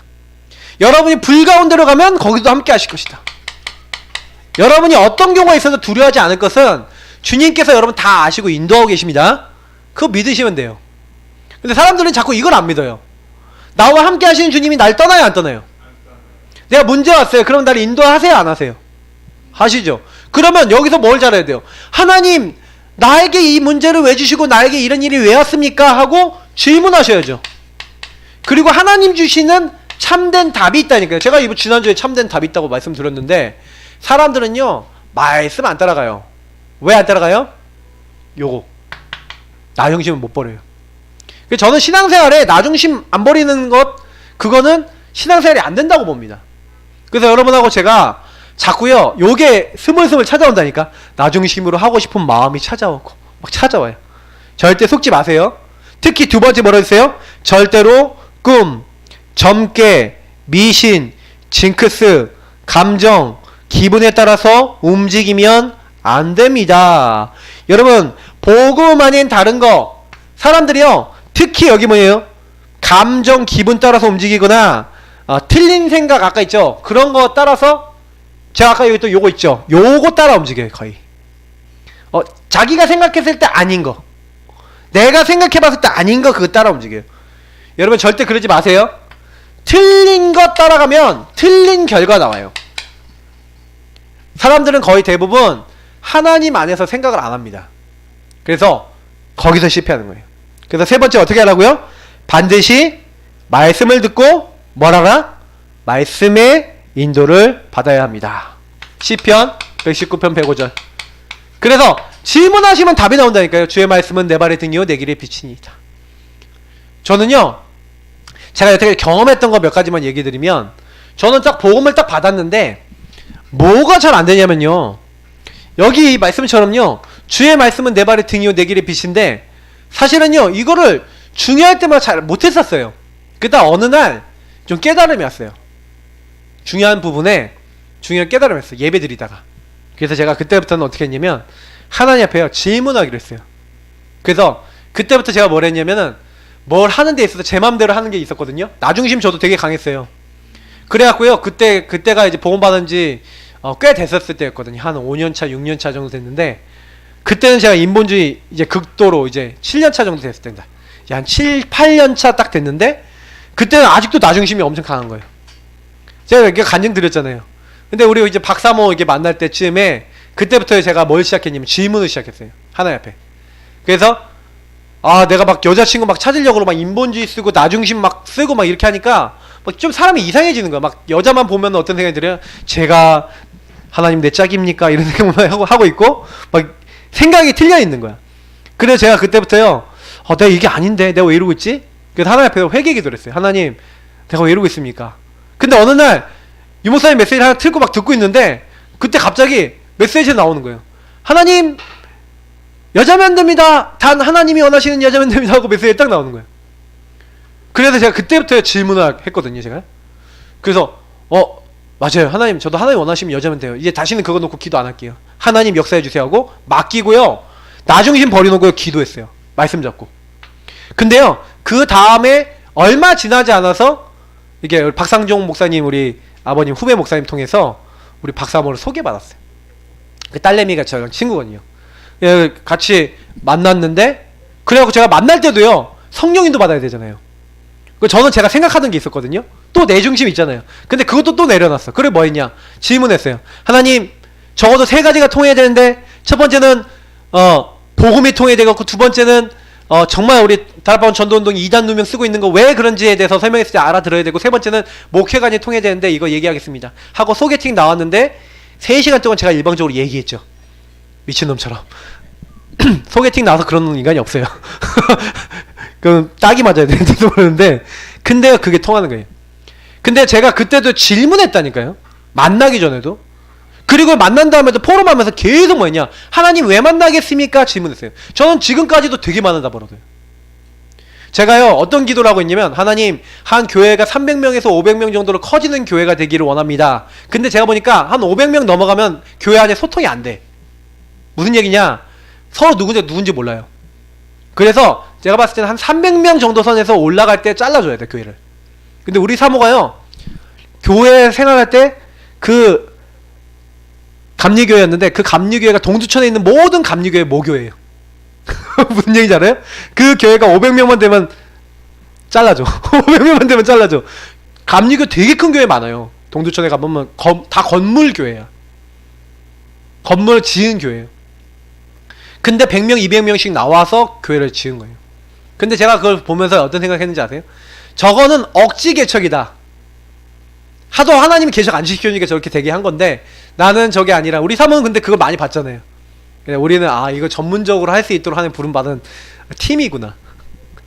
여러분이 불 가운데로 가면 거기도 함께 하실 것이다. 여러분이 어떤 경우가 있어도 두려워하지 않을 것은 주님께서 여러분 다 아시고 인도하고 계십니다. 그거 믿으시면 돼요. 근데 사람들은 자꾸 이걸 안 믿어요. 나와 함께 하시는 주님이 날 떠나요, 안 떠나요? 내가 문제 왔어요. 그럼 나를 인도하세요, 안 하세요? 하시죠. 그러면 여기서 뭘 잘해야 돼요? 하나님, 나에게 이 문제를 왜 주시고 나에게 이런 일이 왜 왔습니까? 하고 질문하셔야죠. 그리고 하나님 주시는 참된 답이 있다니까요. 제가 지난주에 참된 답이 있다고 말씀드렸는데 사람들은요, 말씀 안 따라가요. 왜 안 따라가요? 요거, 나 중심은 못 버려요. 저는 신앙생활에 나 중심 안 버리는 것, 그거는 신앙생활이 안 된다고 봅니다. 그래서 여러분하고 제가 자꾸요, 요게 스물스물 찾아온다니까. 나 중심으로 하고 싶은 마음이 찾아오고 막 찾아와요. 절대 속지 마세요. 특히 두 번째 뭐라 했어요? 절대로 꿈, 점괘, 미신, 징크스, 감정, 기분에 따라서 움직이면 안 됩니다. 여러분, 복음 아닌 다른 거, 사람들이요, 특히 여기 뭐예요? 감정, 기분 따라서 움직이거나 틀린 생각 아까 있죠? 그런 거 따라서, 제가 아까 여기 또 요거 있죠? 요거 따라 움직여요, 거의. 자기가 생각했을 때 아닌 거, 내가 생각해봤을 때 아닌 거, 그거 따라 움직여요. 여러분 절대 그러지 마세요. 틀린 거 따라가면 틀린 결과 나와요. 사람들은 거의 대부분 하나님 안에서 생각을 안 합니다. 그래서 거기서 실패하는 거예요. 그래서 세 번째 어떻게 하라고요? 반드시 말씀을 듣고 뭘 하라? 말씀의 인도를 받아야 합니다. 시편 119편 105절. 그래서 질문하시면 답이 나온다니까요. 주의 말씀은 내 발의 등이요 내 길의 빛이니이다. 저는요, 제가 여태까지 경험했던 거 몇 가지만 얘기 드리면, 저는 딱 복음을 딱 받았는데 뭐가 잘 안 되냐면요, 여기 이 말씀처럼요, 주의 말씀은 내 발의 등이요 내 길의 빛인데 사실은요 이거를 중요할 때마다 잘 못했었어요. 그러다 어느 날 좀 깨달음이 왔어요. 중요한 부분에 중요한 깨달음이 왔어요. 예배 드리다가. 그래서 제가 그때부터는 어떻게 했냐면 하나님 앞에요 질문하기로 했어요. 그래서 그때부터 제가 뭘 했냐면은 뭘 하는 데 있어서 제 맘대로 하는 게 있었거든요. 나중심 저도 되게 강했어요. 그래갖고요 그때가 이제 복음 받은 지 꽤 됐었을 때였거든요. 한 5년차 6년차 정도 됐는데 그때는 제가 인본주의 이제 극도로 이제 7년차 정도 됐을 때입니다. 한 7, 8년차 딱 됐는데 그때는 아직도 나중심이 엄청 강한 거예요. 제가 이렇게 간증 드렸잖아요. 근데 우리 이제 박사모 이렇게 만날 때쯤에 그때부터 제가 뭘 시작했냐면 질문을 시작했어요. 하나님 앞에. 그래서 내가 막 여자친구 막 찾으려고 막 인본주의 쓰고 나중심 막 쓰고 막 이렇게 하니까 막 좀 사람이 이상해지는 거야. 막 여자만 보면 어떤 생각이 들어요? 제가 하나님 내 짝입니까? 이런 생각만 하고 있고 막 생각이 틀려 있는 거야. 그래서 제가 그때부터요 내가 이게 아닌데 내가 왜 이러고 있지? 그래서 하나님 앞에 회개 기도를 했어요. 하나님 내가 왜 이러고 있습니까? 근데 어느 날 유목사님 메시지를 하나 틀고 막 듣고 있는데 그때 갑자기 메시지가 나오는 거예요. 하나님 여자면 됩니다. 단 하나님이 원하시는 여자면 됩니다 하고 메시지가 딱 나오는 거예요. 그래서 제가 그때부터 질문을 했거든요. 제가 그래서 맞아요. 하나님 저도 하나님 원하시면 여자면 돼요. 이제 다시는 그거 놓고 기도 안 할게요. 하나님 역사해 주세요 하고 맡기고요. 나중심 버려놓고 기도했어요. 말씀 잡고. 근데요 그 다음에 얼마 지나지 않아서 이게 박상종 목사님 우리 아버님 후배 목사님 통해서 우리 박사모를 소개받았어요. 그 딸내미가 저랑 친구거든요. 같이 만났는데 그래갖고 제가 만날 때도요 성령인도 받아야 되잖아요. 저는 제가 생각하던 게 있었거든요. 또 내 중심 있잖아요. 근데 그것도 또 내려놨어. 그래 뭐 했냐 질문했어요. 하나님 적어도 3가지가 통해야 되는데 첫 번째는 복음이 통해야 되고 두 번째는 정말 우리 다락방 전도운동이 2단 누명 쓰고 있는 거 왜 그런지에 대해서 설명했을 때 알아들어야 되고 세 번째는 목회관이 통해야 되는데 이거 얘기하겠습니다 하고 소개팅 나왔는데 3시간 동안 제가 일방적으로 얘기했죠. 미친놈처럼. 소개팅 나와서 그런 인간이 없어요. 그럼 딱이 맞아야 되는지도 모르는데 근데 그게 통하는 거예요. 근데 제가 그때도 질문했다니까요. 만나기 전에도. 그리고 만난 다음에도 포럼하면서 계속 뭐였냐 하나님 왜 만나겠습니까? 질문했어요. 저는 지금까지도 되게 많은 답을 얻어요. 제가요 어떤 기도를 하고 있냐면 하나님 한 교회가 300명에서 500명 정도로 커지는 교회가 되기를 원합니다. 근데 제가 보니까 한 500명 넘어가면 교회 안에 소통이 안 돼. 무슨 얘기냐 서로 누군지 몰라요. 그래서 제가 봤을 때는 한 300명 정도 선에서 올라갈 때 잘라줘야 돼 교회를. 근데 우리 사모가요 교회 생활할 때 그 감리교회였는데 그 감리교회가 동두천에 있는 모든 감리교회 모교회예요. 무슨 얘기인지 알아요? 그 교회가 500명만 되면 잘라줘. 500명만 되면 잘라줘. 감리교 되게 큰 교회 많아요. 동두천에 가보면 다 건물 교회야. 건물 지은 교회예요. 근데 100명, 200명씩 나와서 교회를 지은 거예요. 근데 제가 그걸 보면서 어떤 생각했는지 아세요? 저거는 억지 개척이다. 하도 하나님이 개척 안 시켜주니까 저렇게 되게 한 건데 나는 저게 아니라 우리 사모는 근데 그걸 많이 봤잖아요. 우리는 이거 전문적으로 할 수 있도록 하는 부름받은 팀이구나.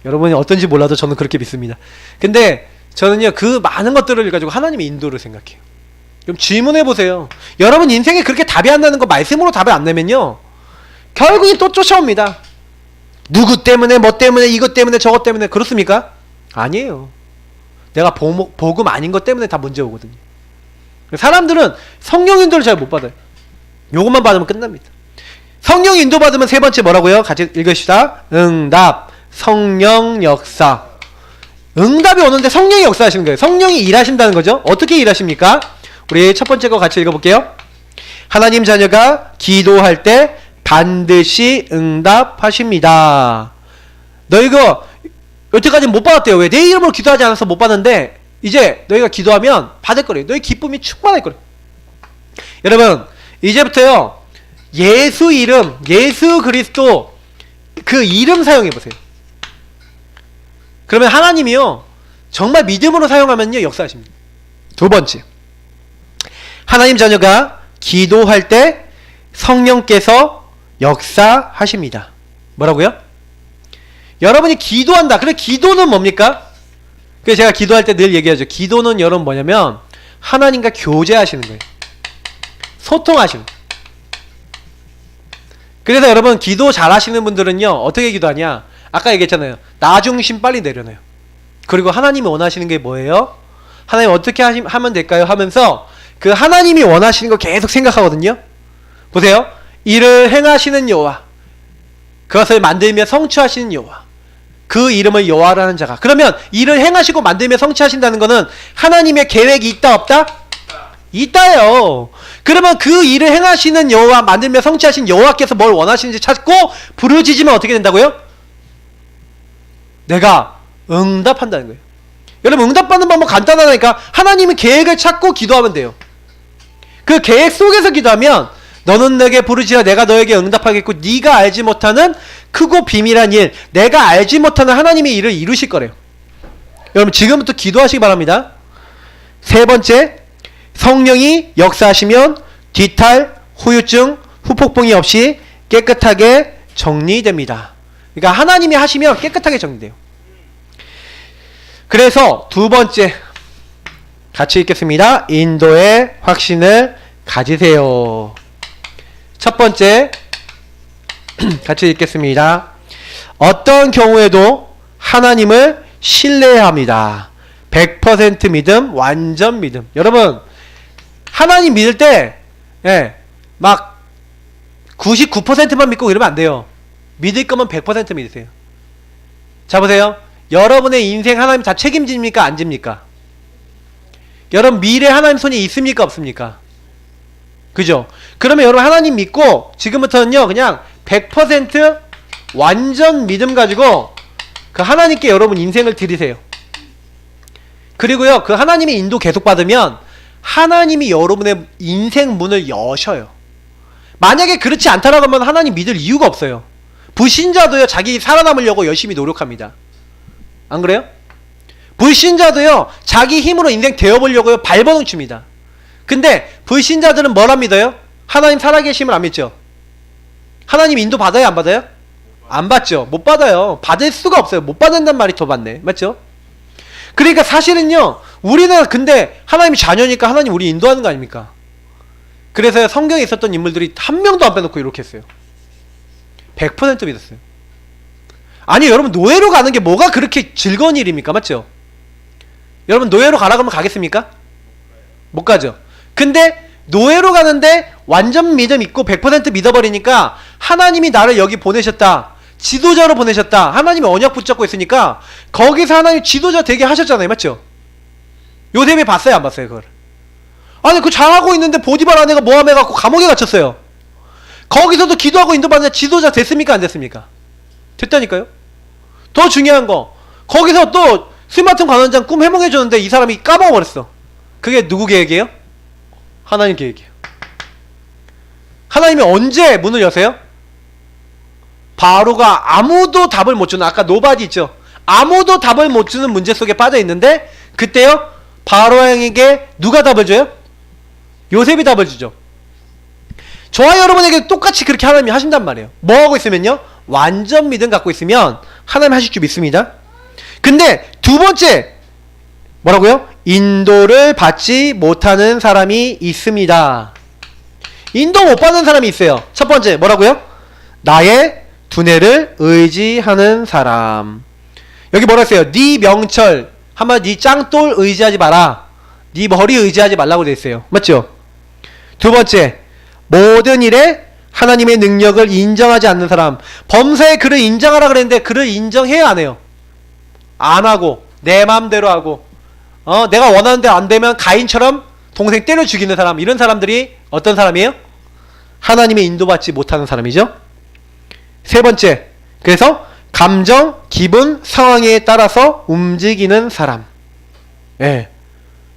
여러분이 어떤지 몰라도 저는 그렇게 믿습니다. 근데 저는요 그 많은 것들을 가지고 하나님의 인도를 생각해요. 그럼 질문해보세요. 여러분 인생에 그렇게 답이 안 나는 거 말씀으로 답을 안 내면요 결국엔 또 쫓아옵니다. 누구 때문에 뭐 때문에 이것 때문에 저것 때문에 그렇습니까? 아니에요. 내가 복음 아닌 것 때문에 다 문제 오거든요. 사람들은 성령 인도를 잘 못 받아요. 요것만 받으면 끝납니다. 성령 인도 받으면 세 번째 뭐라고요? 같이 읽으시다. 응답, 성령 역사. 응답이 오는데 성령이 역사하시는 거예요. 성령이 일하신다는 거죠. 어떻게 일하십니까? 우리 첫 번째 거 같이 읽어볼게요. 하나님 자녀가 기도할 때 반드시 응답하십니다. 너 이거 여태까지 못 받았대요. 왜? 내 이름으로 기도하지 않아서 못 받는데 이제 너희가 기도하면 받을 거래요. 너희 기쁨이 충만할 거래요. 여러분 이제부터요 예수 이름, 예수 그리스도 그 이름 사용해보세요. 그러면 하나님이요 정말 믿음으로 사용하면요 역사하십니다. 두 번째, 하나님 자녀가 기도할 때 성령께서 역사하십니다. 뭐라고요? 여러분이 기도한다. 그래 기도는 뭡니까? 그래서 제가 기도할 때 늘 얘기하죠. 기도는 여러분 뭐냐면 하나님과 교제하시는 거예요. 소통하시는 거예요. 그래서 여러분 기도 잘 하시는 분들은요 어떻게 기도하냐, 아까 얘기했잖아요. 나 중심 빨리 내려놔요. 그리고 하나님이 원하시는 게 뭐예요? 하나님 어떻게 하면 될까요? 하면서 그 하나님이 원하시는 거 계속 생각하거든요. 보세요. 이를 행하시는 여호와, 그것을 만들며 성취하시는 여호와, 그 이름을 여호와라는 자가. 그러면 이를 행하시고 만들며 성취하신다는 거는 하나님의 계획이 있다 없다? 있다요. 그러면 그 일을 행하시는 여호와, 만들며 성취하신 여호와께서 뭘 원하시는지 찾고 부르짖으면 어떻게 된다고요? 내가 응답한다는 거예요. 여러분 응답받는 방법 간단하니까 하나님의 계획을 찾고 기도하면 돼요. 그 계획 속에서 기도하면 너는 내게 부르짖어 내가 너에게 응답하겠고 네가 알지 못하는 크고 비밀한 일, 내가 알지 못하는 하나님의 일을 이루실 거래요. 여러분 지금부터 기도하시기 바랍니다. 세 번째, 성령이 역사하시면 뒤탈, 후유증, 후폭풍이 없이 깨끗하게 정리됩니다. 그러니까 하나님이 하시면 깨끗하게 정리돼요. 그래서 두 번째 같이 읽겠습니다. 인도의 확신을 가지세요. 첫 번째 같이 읽겠습니다. 어떤 경우에도 하나님을 신뢰해야 합니다. 100% 믿음, 완전 믿음. 여러분 하나님 믿을 때 막 99%만 믿고 이러면 안 돼요. 믿을 거면 100% 믿으세요. 자 보세요. 여러분의 인생 하나님 다 책임집니까? 안 집니까? 여러분 미래 하나님 손이 있습니까? 없습니까? 그죠? 그러면 여러분 하나님 믿고 지금부터는요 그냥 100% 완전 믿음 가지고 그 하나님께 여러분 인생을 드리세요. 그리고요 그 하나님의 인도 계속 받으면 하나님이 여러분의 인생 문을 여셔요. 만약에 그렇지 않다라고 하면 하나님 믿을 이유가 없어요. 불신자도요 자기 살아남으려고 열심히 노력합니다. 안 그래요? 불신자도요 자기 힘으로 인생 되어보려고요 발버둥 칩니다. 근데 불신자들은 뭘 안 믿어요? 하나님 살아계심을 안 믿죠? 하나님 인도 받아요 안 받아요? 안 받죠. 못 받아요. 받을 수가 없어요. 못 받는다는 말이 더 맞네. 맞죠? 그러니까 사실은요 우리는 근데 하나님이 자녀니까 하나님 우리 인도하는 거 아닙니까? 그래서 성경에 있었던 인물들이 한 명도 안 빼놓고 이렇게 했어요. 100% 믿었어요. 아니 여러분 노예로 가는 게 뭐가 그렇게 즐거운 일입니까? 맞죠? 여러분 노예로 가라 그러면 가겠습니까? 못 가죠. 근데 노예로 가는데 완전 믿음 있고 100% 믿어버리니까 하나님이 나를 여기 보내셨다, 지도자로 보내셨다, 하나님이 언약 붙잡고 있으니까 거기서 하나님 지도자 되게 하셨잖아요. 맞죠? 요셉이 봤어요 안 봤어요 그걸? 아니 그 잘하고 있는데 보디발 아내가 모함해 갖고 감옥에 갇혔어요. 거기서도 기도하고 인도받는 지도자 됐습니까 안 됐습니까? 됐다니까요. 더 중요한 거 거기서 또 스마트 관원장 꿈 해몽해줬는데 이 사람이 까먹어버렸어. 그게 누구 계획이에요? 하나님 계획이에요. 하나님이 언제 문을 여세요? 바로가 아무도 답을 못 주는, 아까 노바디 있죠? 아무도 답을 못 주는 문제 속에 빠져 있는데 그때요 바로 왕에게 누가 답을 줘요? 요셉이 답을 주죠. 저와 여러분에게 똑같이 그렇게 하나님이 하신단 말이에요. 뭐 하고 있으면요 완전 믿음 갖고 있으면 하나님 하실 줄 믿습니다. 근데 두 번째 뭐라고요? 인도를 받지 못하는 사람이 있습니다. 인도 못 받는 사람이 있어요. 첫 번째 뭐라고요? 나의 두뇌를 의지하는 사람. 여기 뭐라 했어요? 네 명철 한마디 네 짱돌 의지하지 마라, 네 머리 의지하지 말라고 돼 있어요. 맞죠? 두 번째 모든 일에 하나님의 능력을 인정하지 않는 사람. 범사에 그를 인정하라 그랬는데 그를 인정해야 안 해요. 안 하고 내 마음대로 하고 내가 원하는 대로 안 되면 가인처럼 동생 때려 죽이는 사람. 이런 사람들이 어떤 사람이에요? 하나님의 인도받지 못하는 사람이죠. 세 번째 그래서 감정, 기분, 상황에 따라서 움직이는 사람. 예,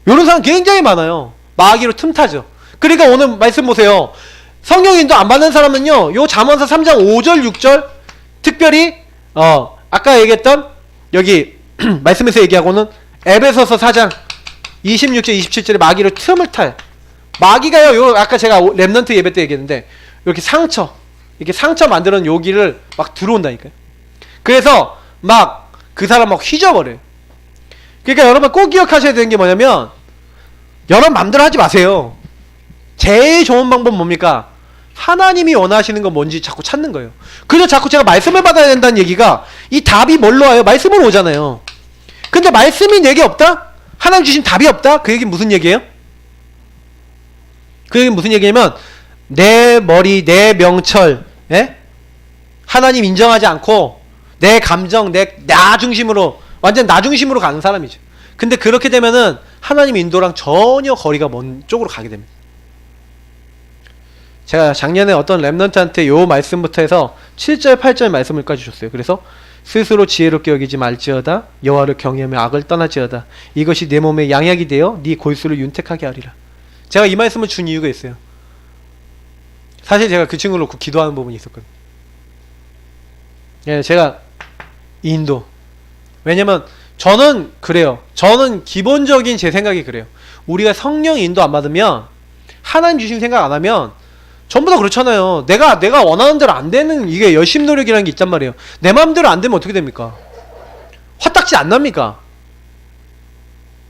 이런 사람 굉장히 많아요. 마귀로 틈타죠. 그러니까 오늘 말씀 보세요. 성령 인도 안 받는 사람은요 요 잠언서 3장 5절 6절 특별히 아까 얘기했던 여기 말씀에서 얘기하고는 에베소서 4장 26절 27절에 마귀로 틈을 타요. 마귀가요 요 아까 제가 렘넌트 예배 때 얘기했는데 이렇게 상처 만드는 요기를 막 들어온다니까요. 그래서 막 그 사람 막 휘저버려요. 그러니까 여러분 꼭 기억하셔야 되는 게 뭐냐면 여러분 맘대로 하지 마세요. 제일 좋은 방법 뭡니까? 하나님이 원하시는 건 뭔지 자꾸 찾는 거예요. 그래서 자꾸 제가 말씀을 받아야 된다는 얘기가, 이 답이 뭘로 와요? 말씀으로 오잖아요. 근데 말씀이 내게 없다? 하나님 주신 답이 없다? 그 얘기는 무슨 얘기예요? 그 얘기는 무슨 얘기냐면, 내 머리, 내 명철, 예? 하나님 인정하지 않고 내 감정, 나 중심으로, 완전 나 중심으로 가는 사람이죠. 근데 그렇게 되면은 하나님 인도랑 전혀 거리가 먼 쪽으로 가게 됩니다. 제가 작년에 어떤 랩넌트한테 요 말씀부터 해서 7절 8절 말씀을까지 줬어요. 그래서 스스로 지혜롭게 여기지 말지어다, 여호와를 경외하며 악을 떠나지어다, 이것이 내 몸에 양약이 되어 네 골수를 윤택하게 하리라. 제가 이 말씀을 준 이유가 있어요. 사실 제가 그 친구를 놓고 기도하는 부분이 있었거든요. 예, 제가 인도, 왜냐면 저는 그래요. 저는 기본적인 제 생각이 그래요. 우리가 성령 인도 안 받으면, 하나님 주신 생각 안 하면 전부 다 그렇잖아요. 내가 원하는 대로 안 되는, 이게 열심 노력이라는 게 있단 말이에요. 내 마음대로 안 되면 어떻게 됩니까? 화딱지 안 납니까?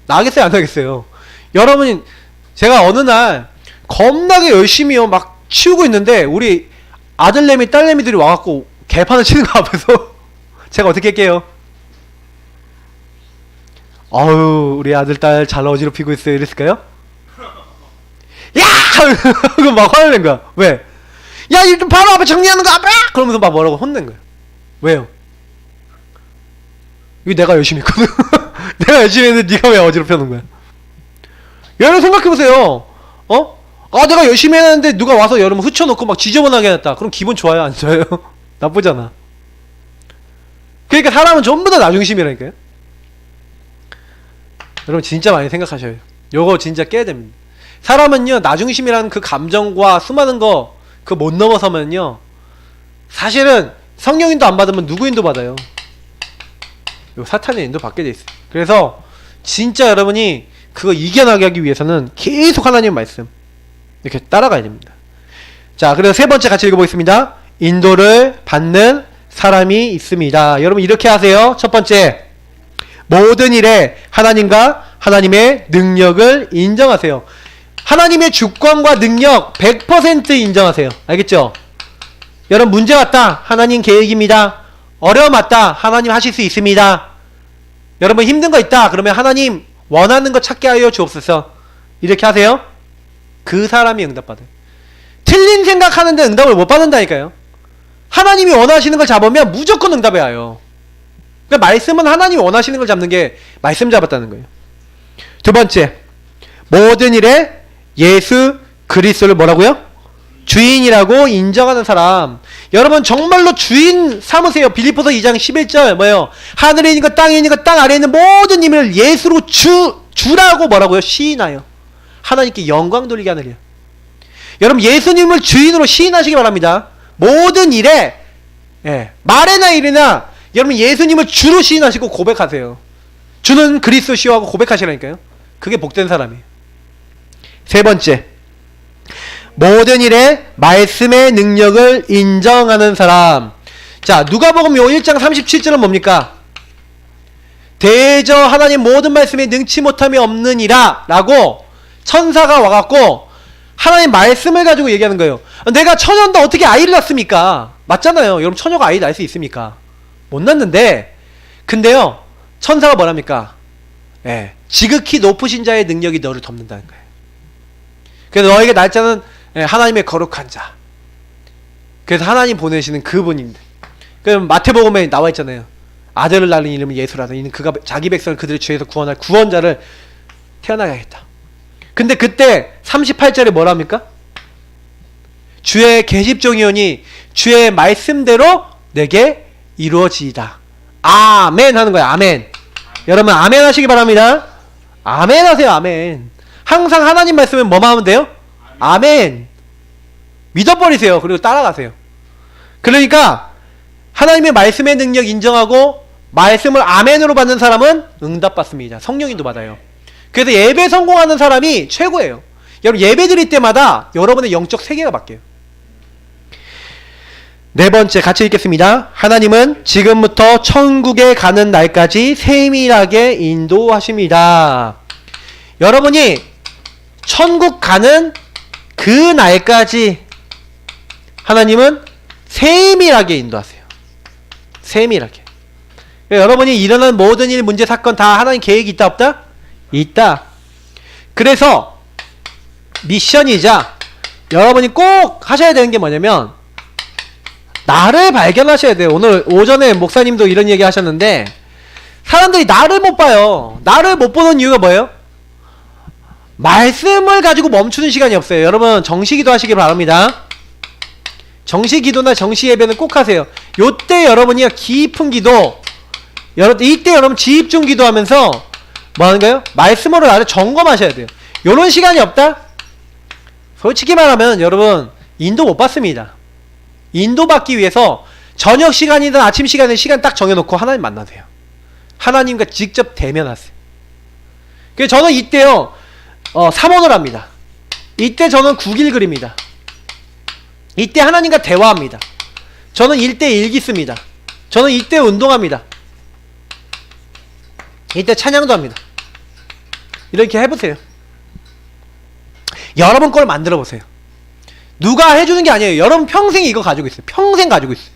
나겠어요, 안 나겠어요? 여러분, 제가 어느 날 겁나게 열심히요 막 치우고 있는데, 우리 아들내미 딸내미들이 와갖고 개판을 치는 거 앞에서 제가 어떻게 할게요? 아유, 우리 아들 딸 잘 어지럽히고 있어요, 이랬을까요? 야! 그럼 막 화를 낸 거야. 왜? 야, 이거 바로 앞에 정리하는 거 앞에! 그러면서 막 뭐라고 혼낸 거야. 왜요? 이거 내가 열심히 했거든. 내가 열심히 했는데 네가 왜 어지럽혀 놓은 거야? 여러분 생각해보세요. 어? 아, 내가 열심히 했는데 누가 와서 여러분 흩쳐놓고 막 지저분하게 해놨다. 그럼 기분 좋아요, 안 좋아요? 나쁘잖아. 그러니까 사람은 전부 다 나중심이라니까요. 여러분 진짜 많이 생각하셔요. 요거 진짜 깨야 됩니다. 사람은요, 나중심이라는 그 감정과 수많은 거 그거 못 넘어서면요, 사실은 성령 인도 안 받으면 누구 인도 받아요? 요 사탄의 인도 받게 돼 있어요. 그래서 진짜 여러분이 그거 이겨나게 하기 위해서는 계속 하나님 말씀 이렇게 따라가야 됩니다. 자, 그래서 세 번째 같이 읽어보겠습니다. 인도를 받는 사람이 있습니다. 여러분 이렇게 하세요. 첫 번째, 모든 일에 하나님과 하나님의 능력을 인정하세요. 하나님의 주권과 능력 100% 인정하세요. 알겠죠? 여러분 문제 왔다, 하나님 계획입니다. 어려움 왔다, 하나님 하실 수 있습니다. 여러분 힘든 거 있다, 그러면 하나님 원하는 거 찾게 하여 주옵소서. 이렇게 하세요. 그 사람이 응답받아요. 틀린 생각하는데 응답을 못 받는다니까요. 하나님이 원하시는 걸 잡으면 무조건 응답이 와요. 그러니까 말씀은 하나님이 원하시는 걸 잡는 게 말씀 잡았다는 거예요. 두 번째, 모든 일에 예수 그리스도를 뭐라고요? 주인이라고 인정하는 사람. 여러분 정말로 주인 삼으세요. 빌립보서 2장 11절 뭐예요? 하늘에 있는 것, 땅에 있는 것, 땅 아래에 있는 모든 힘을 예수로 주라고 뭐라고요? 시인하여 하나님께 영광 돌리게 하느냐. 여러분 예수님을 주인으로 시인하시기 바랍니다. 모든 일에, 예, 말에나 일이나 여러분 예수님을 주로 시인하시고 고백하세요. 주는 그리스도시요 하고 고백하시라니까요. 그게 복된 사람이에요. 세 번째, 모든 일에 말씀의 능력을 인정하는 사람. 자, 누가복음 요 1장 37절은 뭡니까? 대저 하나님 모든 말씀에 능치 못함이 없느니라 라고 천사가 와갖고 하나님 말씀을 가지고 얘기하는 거예요. 내가 처녀인데 어떻게 아이를 낳습니까? 맞잖아요. 여러분 처녀가 아이 낳을 수 있습니까? 못 낳는데, 근데요 천사가 뭐랍니까? 예, 지극히 높으신 자의 능력이 너를 덮는다는 거예요. 그래서 너에게 날짜는, 예, 하나님의 거룩한 자. 그래서 하나님 보내시는 그분입니다. 그럼 마태복음에 나와 있잖아요. 아들을 낳는 이름은 예수라서 이는 그가 자기 백성을 그들의 죄에서 구원할 구원자를 태어나게 하겠다. 근데 그때 38절에 뭐랍니까? 주의 계집종이오니 주의 말씀대로 내게 이루어지이다. 아멘 하는 거야. 아멘. 여러분 아멘 하시기 바랍니다. 아멘 하세요. 아멘. 항상 하나님 말씀은 뭐만 하면 돼요? 아멘. 믿어버리세요. 그리고 따라가세요. 그러니까 하나님의 말씀의 능력 인정하고 말씀을 아멘으로 받는 사람은 응답받습니다. 성령인도 받아요. 그래서 예배 성공하는 사람이 최고예요. 여러분 예배 드릴 때마다 여러분의 영적 세계가 바뀌어요. 네 번째 같이 읽겠습니다. 하나님은 지금부터 천국에 가는 날까지 세밀하게 인도하십니다. 여러분이 천국 가는 그 날까지 하나님은 세밀하게 인도하세요. 세밀하게. 여러분이 일어나는 모든 일, 문제, 사건 다 하나님 계획이 있다 없다? 있다. 그래서 미션이자 여러분이 꼭 하셔야 되는 게 뭐냐면 나를 발견하셔야 돼요. 오늘 오전에 목사님도 이런 얘기 하셨는데 사람들이 나를 못 봐요. 나를 못 보는 이유가 뭐예요? 말씀을 가지고 멈추는 시간이 없어요. 여러분 정시기도 하시길 바랍니다. 정시기도나 정시예배는 꼭 하세요. 요때 여러분이 깊은 기도, 이때 여러분 집중 기도하면서 뭐 하는 거예요? 말씀으로 나를 점검하셔야 돼요. 요런 시간이 없다? 솔직히 말하면 여러분 인도 못 받습니다. 인도 받기 위해서 저녁 시간이든 아침 시간에 시간 딱 정해놓고 하나님 만나세요. 하나님과 직접 대면하세요. 그래서 저는 이때요 3원을 합니다. 이때 저는 국일 그립니다. 이때 하나님과 대화합니다. 저는 1대 일기 씁니다. 저는 이때 운동합니다. 이때 찬양도 합니다. 이렇게 해보세요. 여러분 걸 만들어 보세요. 누가 해주는 게 아니에요. 여러분 평생 이거 가지고 있어요. 평생 가지고 있어요.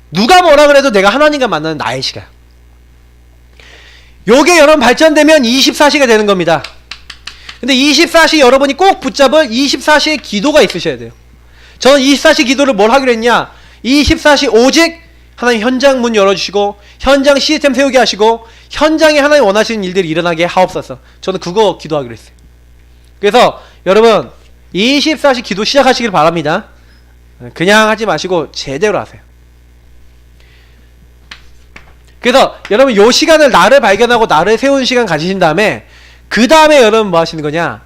누가 뭐라 그래도 내가 하나님과 만나는 나의 시간. 요게 여러분 발전되면 24시가 되는 겁니다. 근데 24시 여러분이 꼭 붙잡을 24시의 기도가 있으셔야 돼요. 저는 24시 기도를 뭘 하기로 했냐? 24시 오직 하나님 현장 문 열어주시고 현장 시스템 세우게 하시고 현장에 하나님 원하시는 일들이 일어나게 하옵소서. 저는 그거 기도하기로 했어요. 그래서 여러분 24시 기도 시작하시길 바랍니다. 그냥 하지 마시고 제대로 하세요. 그래서 여러분 요 시간을 나를 발견하고 나를 세우는 시간 가지신 다음에 그 다음에 여러분 뭐 하시는 거냐?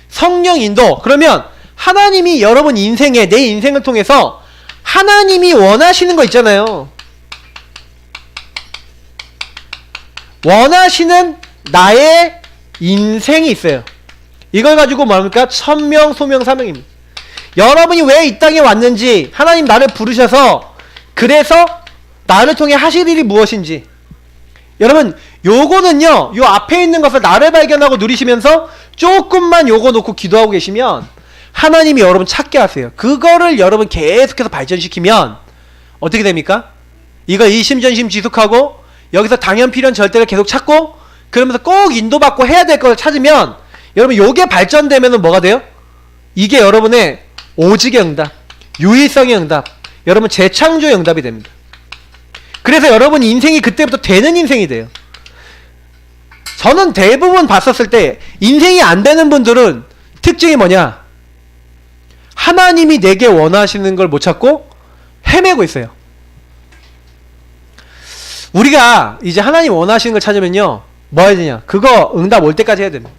성령 인도. 그러면 하나님이 여러분 인생에, 내 인생을 통해서 하나님이 원하시는 거 있잖아요. 원하시는 나의 인생이 있어요. 이걸 가지고 뭐합니까? 천명, 소명, 사명입니다. 여러분이 왜 이 땅에 왔는지, 하나님 나를 부르셔서 그래서 나를 통해 하실 일이 무엇인지, 여러분 요거는요, 요 앞에 있는 것을 나를 발견하고 누리시면서 조금만 요거 놓고 기도하고 계시면 하나님이 여러분 찾게 하세요. 그거를 여러분 계속해서 발전시키면 어떻게 됩니까? 이거 일심전심 지속하고 여기서 당연 필연 절대를 계속 찾고 그러면서 꼭 인도받고 해야 될 걸 찾으면 여러분 요게 발전되면은 뭐가 돼요? 이게 여러분의 오직의 응답, 유일성의 응답, 여러분 재창조의 응답이 됩니다. 그래서 여러분 인생이 그때부터 되는 인생이 돼요. 저는 대부분 봤었을 때 인생이 안 되는 분들은 특징이 뭐냐? 하나님이 내게 원하시는 걸 못 찾고 헤매고 있어요. 우리가 이제 하나님 원하시는 걸 찾으면요 뭐 해야 되냐? 그거 응답 올 때까지 해야 됩니다.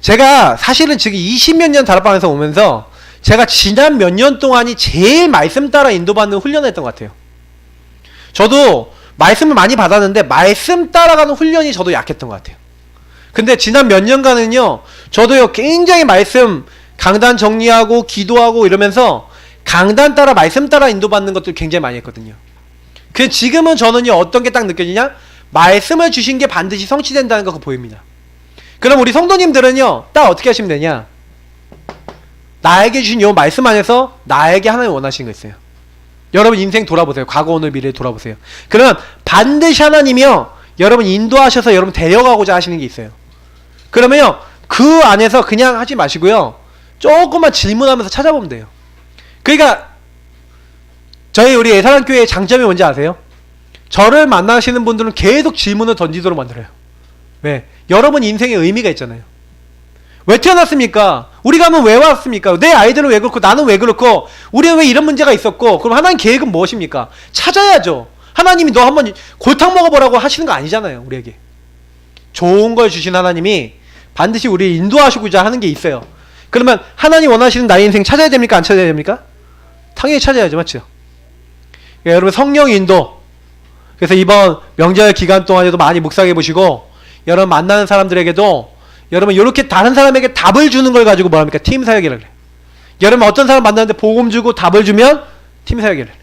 제가 사실은 지금 20몇 년 다락방에서 오면서 제가 지난 몇 년 동안이 제일 말씀 따라 인도받는 훈련을 했던 것 같아요. 저도 말씀을 많이 받았는데 말씀 따라가는 훈련이 저도 약했던 것 같아요. 근데 지난 몇 년간은요 저도요 굉장히 말씀 강단 정리하고 기도하고 이러면서 강단 따라 말씀 따라 인도받는 것들 굉장히 많이 했거든요. 그 지금은 저는요 어떤 게 딱 느껴지냐? 말씀을 주신 게 반드시 성취된다는 거 보입니다. 그럼 우리 성도님들은요 딱 어떻게 하시면 되냐? 나에게 주신 요 말씀 안에서 나에게 하나님 원하시는 거 있어요. 여러분 인생 돌아보세요. 과거 오늘 미래 돌아보세요. 그러면 반드시 하나님이요 여러분 인도하셔서 여러분 데려가고자 하시는 게 있어요. 그러면요 그 안에서 그냥 하지 마시고요 조금만 질문하면서 찾아보면 돼요. 그러니까 저희 우리 예사랑교회의 장점이 뭔지 아세요? 저를 만나시는 분들은 계속 질문을 던지도록 만들어요. 왜? 여러분 인생에 의미가 있잖아요. 왜 태어났습니까? 우리가 하면 왜 왔습니까? 내 아이들은 왜 그렇고 나는 왜 그렇고 우리는 왜 이런 문제가 있었고 그럼 하나님 계획은 무엇입니까? 찾아야죠. 하나님이 너 한번 골탕 먹어보라고 하시는 거 아니잖아요. 우리에게 좋은 걸 주신 하나님이 반드시 우리를 인도하시고자 하는 게 있어요. 그러면 하나님 원하시는 나의 인생 찾아야 됩니까? 안 찾아야 됩니까? 당연히 찾아야죠. 맞죠? 그러니까 여러분 성령 인도. 그래서 이번 명절 기간 동안에도 많이 묵상해 보시고 여러분 만나는 사람들에게도 여러분 이렇게 다른 사람에게 답을 주는 걸 가지고 뭐합니까? 팀 사역이라고 그래요. 여러분 어떤 사람 만나는데 복음 주고 답을 주면 팀 사역이래요.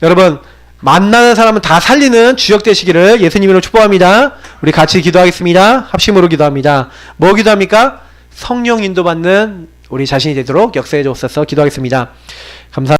여러분 만나는 사람은 다 살리는 주역 되시기를 예수님으로 축복합니다. 우리 같이 기도하겠습니다. 합심으로 기도합니다. 뭐 기도합니까? 성령 인도받는 우리 자신이 되도록 역사해 주옵소서. 기도하겠습니다. 감사합니다.